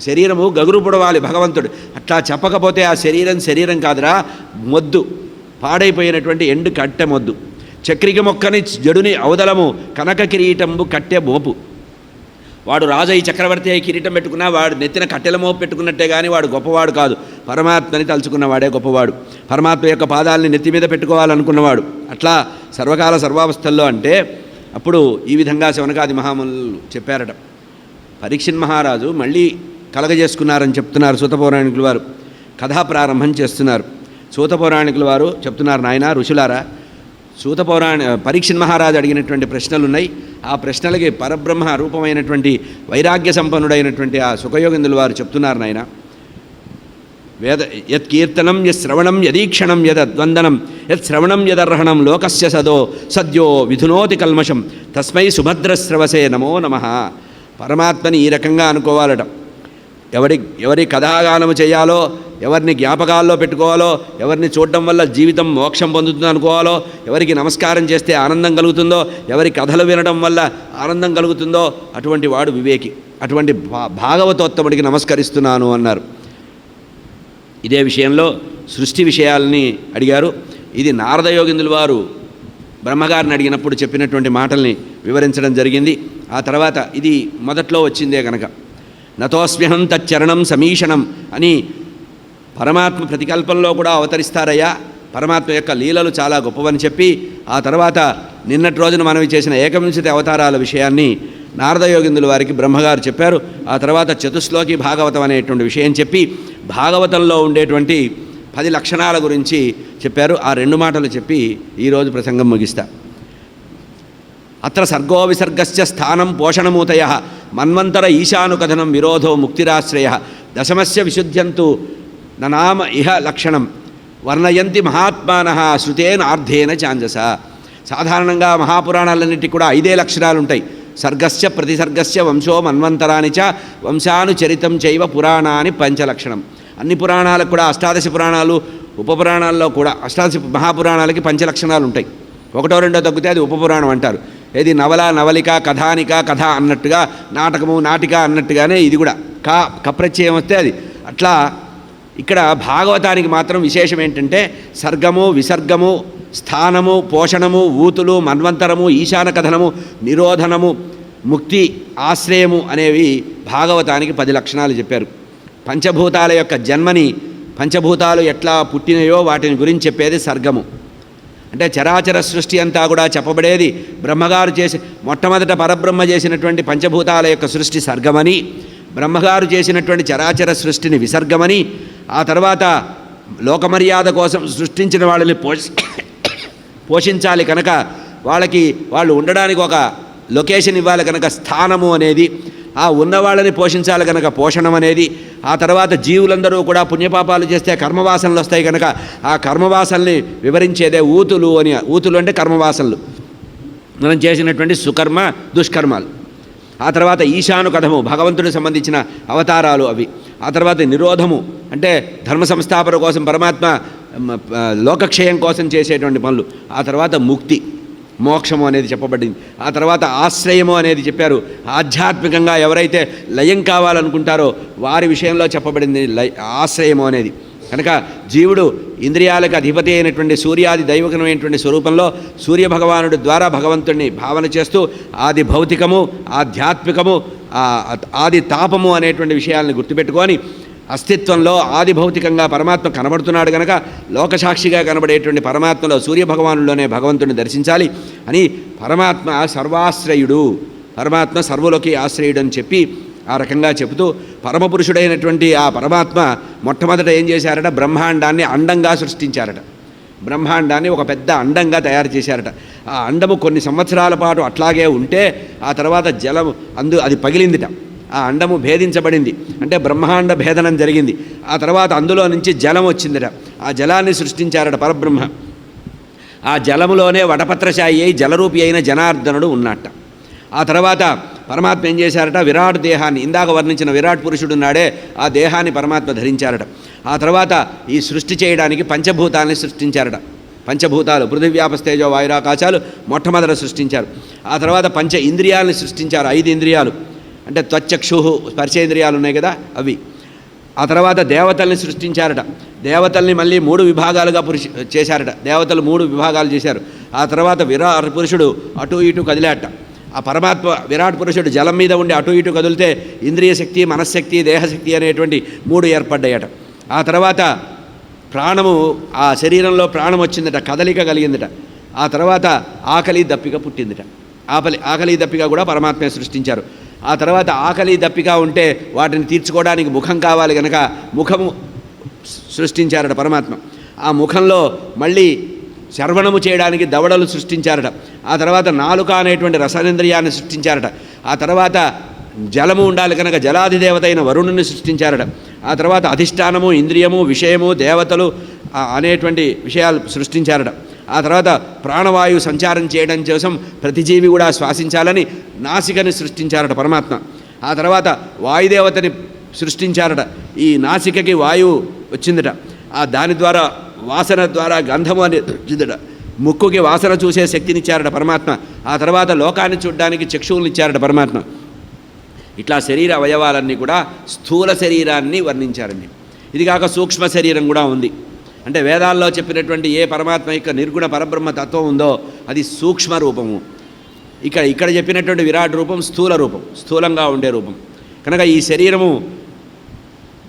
శరీరము గగురు పొడవాలి భగవంతుడు. అట్లా చెప్పకపోతే ఆ శరీరం కాదురా, మొద్దు, పాడైపోయినటువంటి ఎండు కట్టె మొద్దు. చక్రిక మొక్కని జడుని అవదలము కనక కిరీటంబు కట్టె మోపు. వాడు రాజు చక్రవర్తి అయి కిరీటం పెట్టుకున్నా వాడు నెత్తిన కట్టెల మోపు పెట్టుకున్నట్టే కానీ వాడు గొప్పవాడు కాదు. పరమాత్మని తలుచుకున్నవాడే గొప్పవాడు. పరమాత్మ యొక్క పాదాలని నెత్తి మీద పెట్టుకోవాలనుకున్నవాడు. అట్లా సర్వకాల సర్వావస్థల్లో అంటే అప్పుడు ఈ విధంగా శౌనకాది మహామునులు చెప్పారట. పరీక్షిత్ మహారాజు మళ్ళీ కలగజేసుకున్నారని చెప్తున్నారు సూత పౌరాణికుల వారు. కథా ప్రారంభం చేస్తున్నారు. సూత పౌరాణికుల వారు చెప్తున్నారు, నాయన ఋషులారా, పరీక్షిత్ మహారాజు అడిగినటువంటి ప్రశ్నలు ఉన్నాయి. ఆ ప్రశ్నలకి పరబ్రహ్మ రూపమైనటువంటి వైరాగ్య సంపన్నుడైనటువంటి ఆ సుఖయోగిందుల వారు చెప్తున్నారు, నాయన, యత్ కీర్తనం యత్ శ్రవణం యదీక్షణం యదద్వందనం యత్ శ్రవణం యదర్హణం లోకస్య సద్యో విధునోతి కల్మషం తస్మై సుభద్రశ్రవసే నమో నమః. పరమాత్మని ఈ రకంగా అనుకోవాలట. ఎవరి కథాగానము చేయాలో, ఎవరిని జ్ఞాపకాల్లో పెట్టుకోవాలో, ఎవరిని చూడడం వల్ల జీవితం మోక్షం పొందుతుంది అనుకోవాలో, ఎవరికి నమస్కారం చేస్తే ఆనందం కలుగుతుందో, ఎవరి కథలు వినడం వల్ల ఆనందం కలుగుతుందో అటువంటి వాడు వివేకి. అటువంటి భాగవతోత్తముడికి నమస్కరిస్తున్నాను అన్నారు. ఇదే విషయంలో సృష్టి విషయాలని అడిగారు. ఇది నారద యోగిందుల వారు బ్రహ్మగారిని అడిగినప్పుడు చెప్పినటువంటి మాటల్ని వివరించడం జరిగింది. ఆ తర్వాత ఇది మొదట్లో వచ్చిందే కనుక నతోస్మ్యహం తచ్చరణం సమీషణం అని పరమాత్మ ప్రతికల్పంలో కూడా అవతరిస్తారయ్యా, పరమాత్మ యొక్క లీలలు చాలా గొప్పవని చెప్పి ఆ తర్వాత నిన్నటి రోజున మనవి చేసిన ఏకవింశతి అవతారాల విషయాన్ని నారద యోగిందుల వారికి బ్రహ్మగారు చెప్పారు. ఆ తర్వాత చతుశ్లోకి భాగవతం అనేటువంటి విషయం చెప్పి భాగవతంలో ఉండేటువంటి 10 లక్షణాల గురించి చెప్పారు. ఆ 2 మాటలు చెప్పి ఈరోజు ప్రసంగం ముగిస్తా. అత్ర సర్గో విసర్గస్య స్థానం పోషణమూతయ మన్వంతర ఈశానుకథనం విరోధో ముక్తిరాశ్రయ దశమస్య విశుద్ధ్యంతు ననామ ఇహ లక్షణం వర్ణయంతి మహాత్మానః శృతేన ఆర్ధేన ఛాందస. సాధారణంగా మహాపురాణాలన్నిటికీ కూడా 5 లక్షణాలు ఉంటాయి. సర్గస్య ప్రతిసర్గస్య వంశో మన్వంతరాని చ వంశానుచరితం చైవ పురాణాని 5 లక్షణం. అన్ని పురాణాలకు కూడా అష్టాదశ పురాణాలు ఉపపురాణాల్లో కూడా అష్టాదశ మహాపురాణాలకి 5 లక్షణాలు ఉంటాయి. 1, 2 తగ్గితే అది ఉపపురాణం అంటారు. ఏది నవల, నవలిక, కథానిక, కథ అన్నట్టుగా, నాటకము, నాటిక అన్నట్టుగానే ఇది కూడా కప్రత్యయం వస్తే అది అట్లా. ఇక్కడ భాగవతానికి మాత్రం విశేషం ఏంటంటే సర్గము, విసర్గము, స్థానము, పోషణము, ఊతులు, మన్వంతరము, ఈశాన కథనము, నిరోధనము, ముక్తి, ఆశ్రయము అనేవి భాగవతానికి 10 లక్షణాలు చెప్పారు. పంచభూతాల యొక్క జన్మని, పంచభూతాలు ఎట్లా పుట్టినాయో వాటిని గురించి చెప్పేది సర్గము. అంటే చరాచర సృష్టి అంతా కూడా చెప్పబడేది బ్రహ్మగారు చేసి మొట్టమొదట పరబ్రహ్మ చేసినటువంటి పంచభూతాల యొక్క సృష్టి సర్గమని, బ్రహ్మగారు చేసినటువంటి చరాచర సృష్టిని విసర్గమని, ఆ తర్వాత లోకమర్యాద కోసం సృష్టించిన వాళ్ళని పోషించాలి కనుక వాళ్ళు ఉండడానికి ఒక లొకేషన్ ఇవ్వాలి కనుక స్థానము అనేది, ఆ ఉన్నవాళ్ళని పోషించాలి కనుక పోషణం అనేది, ఆ తర్వాత జీవులందరూ కూడా పుణ్యపాపాలు చేస్తే కర్మవాసనలు వస్తాయి కనుక ఆ కర్మవాసనల్ని వివరించేదే ఊతులు అని. ఊతులు అంటే కర్మవాసనలు, మనం చేసినటువంటి సుకర్మ దుష్కర్మాలు. ఆ తర్వాత ఈశాను కథము, భగవంతుడికి సంబంధించిన అవతారాలు అవి. ఆ తర్వాత నిరోధము అంటే ధర్మ సంస్థాపన కోసం పరమాత్మ లోకక్షయం కోసం చేసేటువంటి పనులు. ఆ తర్వాత ముక్తి, మోక్షము అనేది చెప్పబడింది. ఆ తర్వాత ఆశ్రయము అనేది చెప్పారు. ఆధ్యాత్మికంగా ఎవరైతే లయం కావాలనుకుంటారో వారి విషయంలో చెప్పబడింది ఆశ్రయము అనేది. కనుక జీవుడు ఇంద్రియాలకు అధిపతి అయినటువంటి సూర్యాది దైవకమైనటువంటి స్వరూపంలో సూర్యభగవానుడి ద్వారా భగవంతుడిని భావన చేస్తూ ఆది భౌతికము, ఆధ్యాత్మికము, ఆది తాపము అనేటువంటి విషయాలను గుర్తుపెట్టుకొని అస్తిత్వంలో ఆది భౌతికంగా పరమాత్మ కనబడుతున్నాడు కనుక లోకసాక్షిగా కనబడేటువంటి పరమాత్మలో సూర్యభగవానుల్లోనే భగవంతుడిని దర్శించాలి అని పరమాత్మ సర్వాశ్రయుడు, పరమాత్మ సర్వులోకి ఆశ్రయుడు అని చెప్పి ఆ రకంగా చెబుతూ పరమపురుషుడైనటువంటి ఆ పరమాత్మ మొట్టమొదట ఏం చేశారట, బ్రహ్మాండాన్ని అండంగా సృష్టించారట. బ్రహ్మాండాన్ని ఒక పెద్ద అండంగా తయారు చేశారట. ఆ అండము కొన్ని సంవత్సరాల పాటు అట్లాగే ఉంటే ఆ తర్వాత జలం అది పగిలిందిట. ఆ అండము భేదించబడింది, అంటే బ్రహ్మాండ భేదనం జరిగింది. ఆ తర్వాత అందులో నుంచి జలం వచ్చిందట. ఆ జలాన్ని సృష్టించారట పరబ్రహ్మ. ఆ జలములోనే వటపత్రశాయి అయి జలరూపి అయిన జనార్దనుడు ఉన్నట్ట. ఆ తర్వాత పరమాత్మ ఏం చేశారట, విరాట్ దేహాన్ని, ఇందాక వర్ణించిన విరాట్ పురుషుడు ఉన్నాడే ఆ దేహాన్ని పరమాత్మ ధరించారట. ఆ తర్వాత ఈ సృష్టి చేయడానికి పంచభూతాలని సృష్టించారట. పంచభూతాలు పృథివ్యాపస్తేజో వాయురాకాశాలు మొట్టమొదట సృష్టించారు. ఆ తర్వాత పంచ ఇంద్రియాలని సృష్టించారు. 5 ఇంద్రియాలు అంటే త్వచక్షు స్పర్శేంద్రియాలు ఉన్నాయి కదా అవి. ఆ తర్వాత దేవతల్ని సృష్టించారట. దేవతల్ని మళ్ళీ 3 విభాగాలుగా చేశారట. దేవతలు 3 విభాగాలు చేశారు. ఆ తర్వాత విరాట్ పురుషుడు అటు ఇటు కదిలేట. ఆ పరమాత్మ విరాట్ పురుషుడు జలం మీద ఉండి అటు ఇటు కదిలితే ఇంద్రియ శక్తి, మనశ్శక్తి, దేహశక్తి అనేటువంటి 3 ఏర్పడ్డాయట. ఆ తర్వాత ప్రాణము, ఆ శరీరంలో ప్రాణం వచ్చిందట, కదలిక కలిగిందట. ఆ తర్వాత ఆకలి దప్పిక పుట్టిందట. ఆకలి దప్పిక కూడా పరమాత్మే సృష్టించారు. ఆ తర్వాత ఆకలి దప్పిక ఉంటే వాటిని తీర్చుకోవడానికి ముఖం కావాలి కనుక ముఖము సృష్టించారట పరమాత్మ. ఆ ముఖంలో మళ్ళీ శర్వణము చేయడానికి దవడలు సృష్టించారట. ఆ తర్వాత నాలుక అనేటువంటి రసనేంద్రియాన్ని సృష్టించారట. ఆ తర్వాత జలము ఉండాలి కనుక జలాధిదేవత అయిన వరుణుని సృష్టించారట. ఆ తర్వాత అధిష్టానము, ఇంద్రియము, విషయము, దేవతలు అనేటువంటి విషయాలు సృష్టించారట. ఆ తర్వాత ప్రాణవాయువు సంచారం చేయడం కోసం ప్రతి జీవి కూడా శ్వాసించాలని నాసికని సృష్టించారట పరమాత్మ. ఆ తర్వాత వాయుదేవతని సృష్టించారట. ఈ నాసికకి వాయువు వచ్చిందట, దాని ద్వారా వాసన ద్వారా గంధము అనేది వచ్చిందట, ముక్కుకి వాసన చూసే శక్తినిచ్చారట పరమాత్మ. ఆ తర్వాత లోకాన్ని చూడడానికి చక్షువులను ఇచ్చారట పరమాత్మ. ఇట్లా శరీర అవయవాలన్నీ కూడా స్థూల శరీరాన్ని వర్ణించారండి. ఇది కాక సూక్ష్మ శరీరం కూడా ఉంది. అంటే వేదాల్లో చెప్పినటువంటి ఏ పరమాత్మ యొక్క నిర్గుణ పరబ్రహ్మ తత్వం ఉందో అది సూక్ష్మ రూపము. ఇక్కడ చెప్పినటువంటి విరాట్ రూపం స్థూల రూపం, స్థూలంగా ఉండే రూపం. కనుక ఈ శరీరము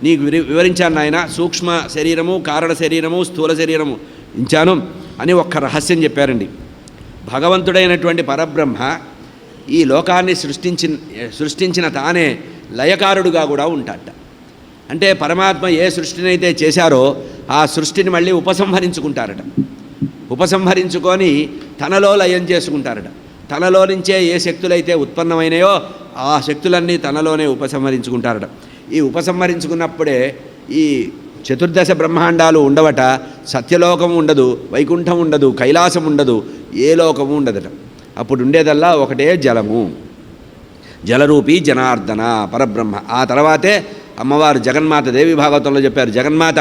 నీకు వివరించాను నాయన, సూక్ష్మ శరీరము, కారణ శరీరము, స్థూల శరీరము ఇచ్చాను అని ఒక్క రహస్యం చెప్పారండి. భగవంతుడైనటువంటి పరబ్రహ్మ ఈ లోకాన్ని సృష్టించిన తానే లయకారుడుగా కూడా ఉంటాడట. అంటే పరమాత్మ ఏ సృష్టినైతే చేశారో ఆ సృష్టిని మళ్ళీ ఉపసంహరించుకుంటారట. ఉపసంహరించుకొని తనలో లయం చేసుకుంటారట. తనలో నుంచే ఏ శక్తులైతే ఉత్పన్నమైనాయో ఆ శక్తులన్నీ తనలోనే ఉపసంహరించుకుంటారట. ఈ ఉపసంహరించుకున్నప్పుడే ఈ చతుర్దశ బ్రహ్మాండాలు ఉండవట. సత్యలోకం ఉండదు, వైకుంఠం ఉండదు, కైలాసం ఉండదు, ఏ లోకము ఉండదట. అప్పుడు ఉండేదల్లా ఒకటే జలము, జలరూపీ జనార్దన పరబ్రహ్మ. ఆ తర్వాతే అమ్మవారు జగన్మాత, దేవి భాగవతంలో చెప్పారు, జగన్మాత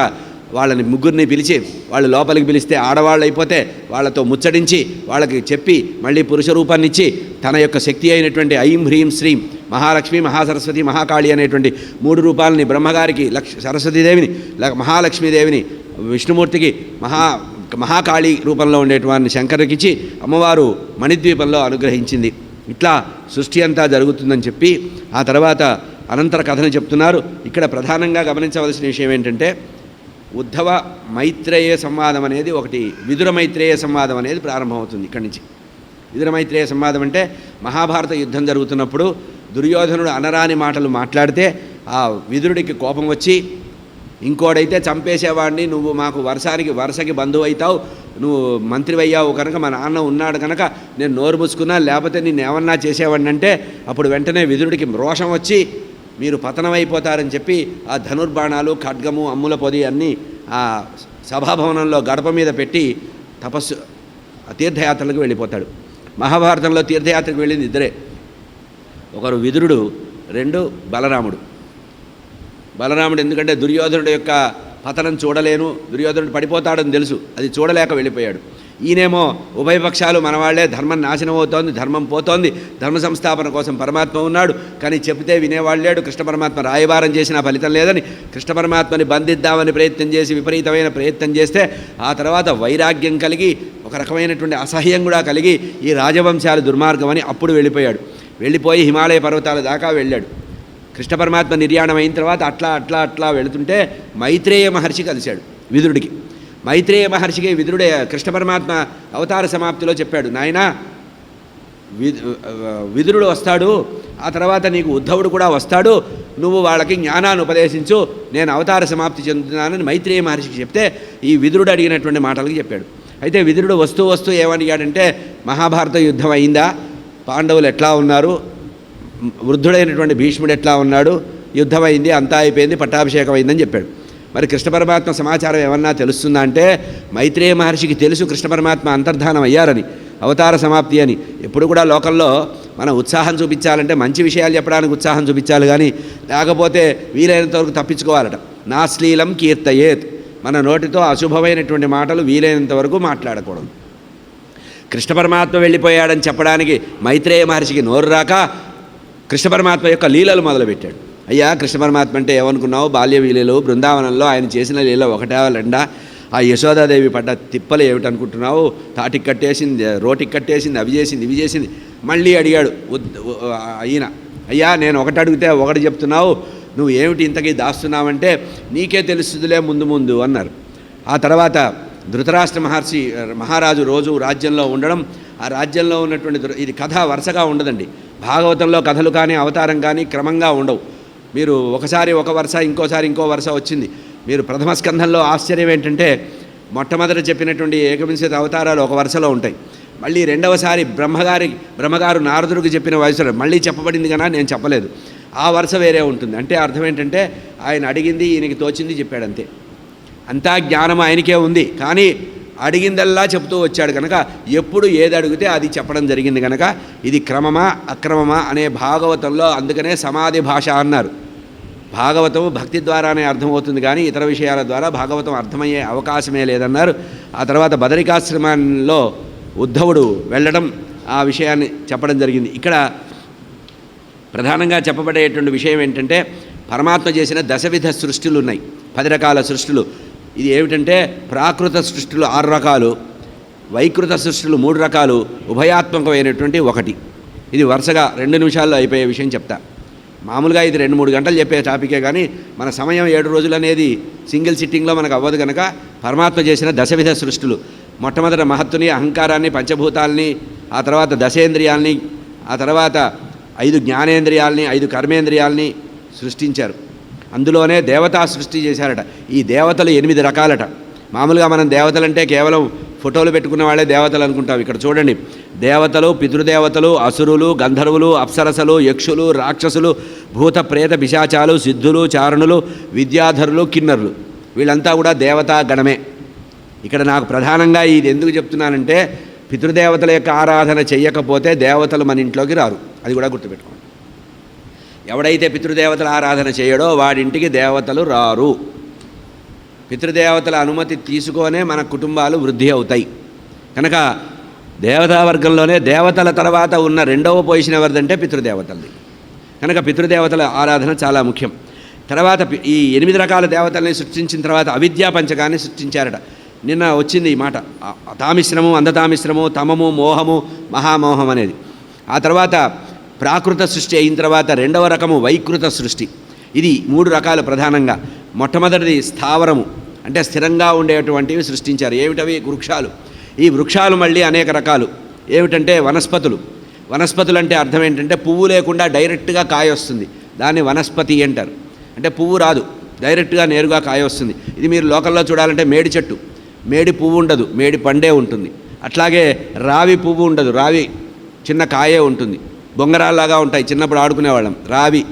వాళ్ళని ముగ్గురిని పిలిచి, వాళ్ళు లోపలికి పిలిస్తే ఆడవాళ్ళు అయిపోతే వాళ్ళతో ముచ్చడించి వాళ్ళకి చెప్పి మళ్ళీ పురుష రూపాన్ని ఇచ్చి తన యొక్క శక్తి అయినటువంటి ఐం హ్రీం శ్రీం మహాలక్ష్మి, మహాసరస్వతి, మహాకాళి అనేటువంటి 3 రూపాలని బ్రహ్మగారికి, సరస్వతీదేవిని, మహాలక్ష్మీదేవిని, విష్ణుమూర్తికి మహాకాళి రూపంలో ఉండేటువంటి శంకరుకిచ్చి అమ్మవారు మణిద్వీపంలో అనుగ్రహించింది. ఇట్లా సృష్టి అంతా జరుగుతుందని చెప్పి ఆ తర్వాత అనంతర కథను చెప్తున్నారు. ఇక్కడ ప్రధానంగా గమనించవలసిన విషయం ఏంటంటే ఉద్ధవ మైత్రేయ సంవాదం అనేది ఒకటి, విదుర మైత్రేయ సంవాదం అనేది ప్రారంభమవుతుంది ఇక్కడి నుంచి. విదుర మైత్రేయ సంవాదం అంటే మహాభారత యుద్ధం జరుగుతున్నప్పుడు దుర్యోధనుడు అనరాని మాటలు మాట్లాడితే ఆ విదురుడికి కోపం వచ్చి, ఇంకోడైతే చంపేసేవాడిని, నువ్వు మాకు వరుసకి బంధువు అవుతావు, నువ్వు మంత్రివయ్యావు కనుక మా నాన్న ఉన్నాడు కనుక నేను నోరు పుచ్చుకున్నా, లేకపోతే నేను ఏమన్నా చేసేవాడిని అంటే అప్పుడు వెంటనే విదురుడికి రోషం వచ్చి మీరు పతనమైపోతారని చెప్పి ఆ ధనుర్బాణాలు, ఖడ్గము, అమ్ముల పొది అన్నీ ఆ సభాభవనంలో గడప మీద పెట్టి తపస్సు తీర్థయాత్రలకు వెళ్ళిపోతాడు. మహాభారతంలో తీర్థయాత్రకు వెళ్ళింది ఇద్దరే, ఒకరు విదురుడు, 2 బలరాముడు. బలరాముడు ఎందుకంటే దుర్యోధనుడు యొక్క పతనం చూడలేను, దుర్యోధనుడు పడిపోతాడని తెలుసు, అది చూడలేక వెళ్ళిపోయాడు. ఈయనేమో ఉభయపక్షాలు మనవాళ్లే, ధర్మం నాశనం అవుతోంది, ధర్మం పోతోంది, ధర్మ సంస్థాపన కోసం పరమాత్మ ఉన్నాడు, కానీ చెబితే వినేవాళ్ళు లేడు. కృష్ణ పరమాత్మ రాయబారం చేసిన ఫలితం లేదని కృష్ణ పరమాత్మని బంధిద్దామని ప్రయత్నం చేసి విపరీతమైన ప్రయత్నం చేస్తే ఆ తర్వాత వైరాగ్యం కలిగి ఒక రకమైనటువంటి అసహ్యం కూడా కలిగి ఈ రాజవంశాలు దుర్మార్గం అని అప్పుడు వెళ్ళిపోయాడు. వెళ్ళిపోయి హిమాలయ పర్వతాల దాకా వెళ్ళాడు. కృష్ణ పరమాత్మ నిర్యాణం అయిన తర్వాత అట్లా వెళుతుంటే మైత్రేయ మహర్షి కలిశాడు విదురుడికి. మైత్రేయ మహర్షికి విదురుడే కృష్ణ పరమాత్మ అవతార సమాప్తిలో చెప్పాడు, నాయనా విదురుడు వస్తాడు, ఆ తర్వాత నీకు ఉద్ధవుడు కూడా వస్తాడు, నువ్వు వాళ్ళకి జ్ఞానాన్ని ఉపదేశించు, నేను అవతార సమాప్తి చెందుతున్నానని మైత్రేయ మహర్షికి చెప్తే ఈ విదురుడు అడిగినటువంటి మాటలకి చెప్పాడు. అయితే విదురుడు వస్తూ ఏమడిగాడంటే, మహాభారత యుద్ధం అయిందా, పాండవులు ఎట్లా ఉన్నారు, వృద్ధుడైనటువంటి భీష్ముడు ఎట్లా ఉన్నాడు, యుద్ధం అయింది, అంతా అయిపోయింది, పట్టాభిషేకం అయిందని చెప్పాడు. మరి కృష్ణ పరమాత్మ సమాచారం ఏమన్నా తెలుస్తుందా అంటే మైత్రేయ మహర్షికి తెలుసు కృష్ణ పరమాత్మ అంతర్ధానం అయ్యారని, అవతార సమాప్తి అని. ఎప్పుడు కూడా లోకంలో మనం ఉత్సాహం చూపించాలంటే మంచి విషయాలు చెప్పడానికి ఉత్సాహం చూపించాలి, కానీ లేకపోతే వీలైనంత వరకు తప్పించుకోవాలట. నాశ్లీలం కీర్తయేత్, మన నోటితో అశుభమైనటువంటి మాటలు వీలైనంత వరకు మాట్లాడకూడదు. కృష్ణ పరమాత్మ వెళ్ళిపోయాడని చెప్పడానికి మైత్రేయ మహర్షికి నోరు రాక కృష్ణ పరమాత్మ యొక్క లీలలు మొదలుపెట్టాడు. అయ్యా కృష్ణ పరమాత్మ అంటే ఏమనుకున్నావు, బాల్య లీలలు, బృందావనంలో ఆయన చేసిన లీల ఒకటా 2? ఆ యశోదాదేవి పడ్డ తిప్పలు ఏమిటనుకుంటున్నావు, తాటికి కట్టేసింది, రోటికి కట్టేసింది, అవి చేసింది, ఇవి చేసింది. మళ్ళీ అడిగాడు ఈయన, అయ్యా నేను ఒకటి అడిగితే ఒకటి చెప్తున్నావు, నువ్వు ఏమిటి ఇంతకీ దాస్తున్నావంటే నీకే తెలుస్తుందిలే ముందు అన్నారు. ఆ తర్వాత ధృతరాష్ట్ర మహారాజు రోజు రాజ్యంలో ఉండడం, ఆ రాజ్యంలో ఉన్నటువంటి ఇది కథ వరుసగా ఉండదండి. భాగవతంలో కథలు కానీ అవతారం కానీ క్రమంగా ఉండవు. మీరు ఒకసారి ఒక వరుస, ఇంకోసారి ఇంకో వరుస వచ్చింది. మీరు ప్రథమ స్కంధంలో ఆశ్చర్యం ఏంటంటే మొట్టమొదట చెప్పినటువంటి ఏకవింశతి అవతారాలు ఒక వరుసలో ఉంటాయి. మళ్ళీ రెండవసారి బ్రహ్మగారు నారదుడికి చెప్పిన వయసులో మళ్ళీ చెప్పబడింది కన్నా నేను చెప్పలేదు, ఆ వరుస వేరే ఉంటుంది. అంటే అర్థం ఏంటంటే ఆయన అడిగింది ఈయనకి తోచింది చెప్పాడు, అంతే. అంతా జ్ఞానం ఆయనకే ఉంది, కానీ అడిగిందల్లా చెబుతూ వచ్చాడు కనుక ఎప్పుడు ఏది అడిగితే అది చెప్పడం జరిగింది కనుక ఇది క్రమమా అక్రమమా అనే భాగవతంలో అందుకనే సమాధి భాష అన్నారు. భాగవతం భక్తి ద్వారానే అర్థమవుతుంది, కానీ ఇతర విషయాల ద్వారా భాగవతం అర్థమయ్యే అవకాశమే లేదన్నారు. ఆ తర్వాత బదరికాశ్రమంలో ఉద్ధవుడు వెళ్ళడం, ఆ విషయాన్ని చెప్పడం జరిగింది. ఇక్కడ ప్రధానంగా చెప్పబడేటువంటి విషయం ఏంటంటే, పరమాత్మ చేసిన దశవిధ సృష్టిలు ఉన్నాయి, 10 రకాల సృష్టిలు. ఇది ఏమిటంటే, ప్రాకృత సృష్టిలు 6 రకాలు, వైకృత సృష్టిలు 3 రకాలు, ఉభయాత్మకమైనటువంటి 1. ఇది వరుసగా 2 నిమిషాల్లో అయిపోయే విషయం చెప్తా. మామూలుగా ఇది 2-3 గంటలు చెప్పే టాపికే, కానీ మన సమయం 7 రోజులు అనేది సింగిల్ సిట్టింగ్లో మనకు అవ్వదు కనుక పరమాత్మ చేసిన దశవిధ సృష్టిలు. మొట్టమొదట మహత్తుని, అహంకారాన్ని, పంచభూతాల్ని, ఆ తర్వాత దశేంద్రియాల్ని, ఆ తర్వాత 5 జ్ఞానేంద్రియాల్ని, 5 కర్మేంద్రియాల్ని సృష్టించారు. అందులోనే దేవతా సృష్టి చేశారట. ఈ దేవతలు 8 రకాలట. మామూలుగా మనం దేవతలంటే కేవలం ఫోటోలు పెట్టుకున్న వాళ్ళే దేవతలు అనుకుంటాం. ఇక్కడ చూడండి, దేవతలు, పితృదేవతలు, అసురులు, గంధర్వులు, అప్సరసలు, యక్షులు, రాక్షసులు, భూత ప్రేత పిశాచాలు, సిద్ధులు, చారణులు, విద్యాధరులు, కిన్నరులు, వీళ్ళంతా కూడా దేవతా గణమే. ఇక్కడ నాకు ప్రధానంగా ఇది ఎందుకు చెప్తున్నానంటే, పితృదేవతల యొక్క ఆరాధన చెయ్యకపోతే దేవతలు మన ఇంట్లోకి రారు, అది కూడా గుర్తుపెట్టుకోండి. ఎవడైతే పితృదేవతల ఆరాధన చేయడో వాడింటికి దేవతలు రారు. పితృదేవతల అనుమతి తీసుకొనే మన కుటుంబాలు వృద్ధి అవుతాయి. కనుక దేవతా వర్గంలోనే దేవతల తర్వాత ఉన్న 2వ పొజిషన్ ఎవరిదంటే పితృదేవతలది. కనుక పితృదేవతల ఆరాధన చాలా ముఖ్యం. తర్వాత ఈ 8 రకాల దేవతల్ని సృష్టించిన తర్వాత అవిద్యా పంచకాన్ని సృష్టించారట. నిన్న వచ్చింది ఈ మాట, తామిశ్రము, అంధతామిశ్రము, తమము, మోహము, మహామోహం అనేది. ఆ తర్వాత ప్రాకృత సృష్టి అయిన తర్వాత 2వ రకము వైకృత సృష్టి. ఇది 3 రకాలు ప్రధానంగా. మొట్టమొదటిది స్థావరము, అంటే స్థిరంగా ఉండేటువంటివి సృష్టించారు. ఏమిటవి? వృక్షాలు. ఈ వృక్షాలు మళ్ళీ అనేక రకాలు. ఏమిటంటే వనస్పతులు. వనస్పతులు అంటే అర్థం ఏంటంటే పువ్వు లేకుండా డైరెక్ట్గా కాయ వస్తుంది, దాన్ని వనస్పతి అంటారు. అంటే పువ్వు రాదు, డైరెక్ట్గా నేరుగా కాయ వస్తుంది. ఇది మీరు లోకల్లో చూడాలంటే మేడి చెట్టు, మేడి పువ్వు ఉండదు, మేడి పండే ఉంటుంది. అట్లాగే రావి పువ్వు ఉండదు, రావి చిన్న కాయే ఉంటుంది. బొంగరాల్లాగా ఉంటాయి, చిన్నప్పుడు ఆడుకునేవాళ్ళం. రావి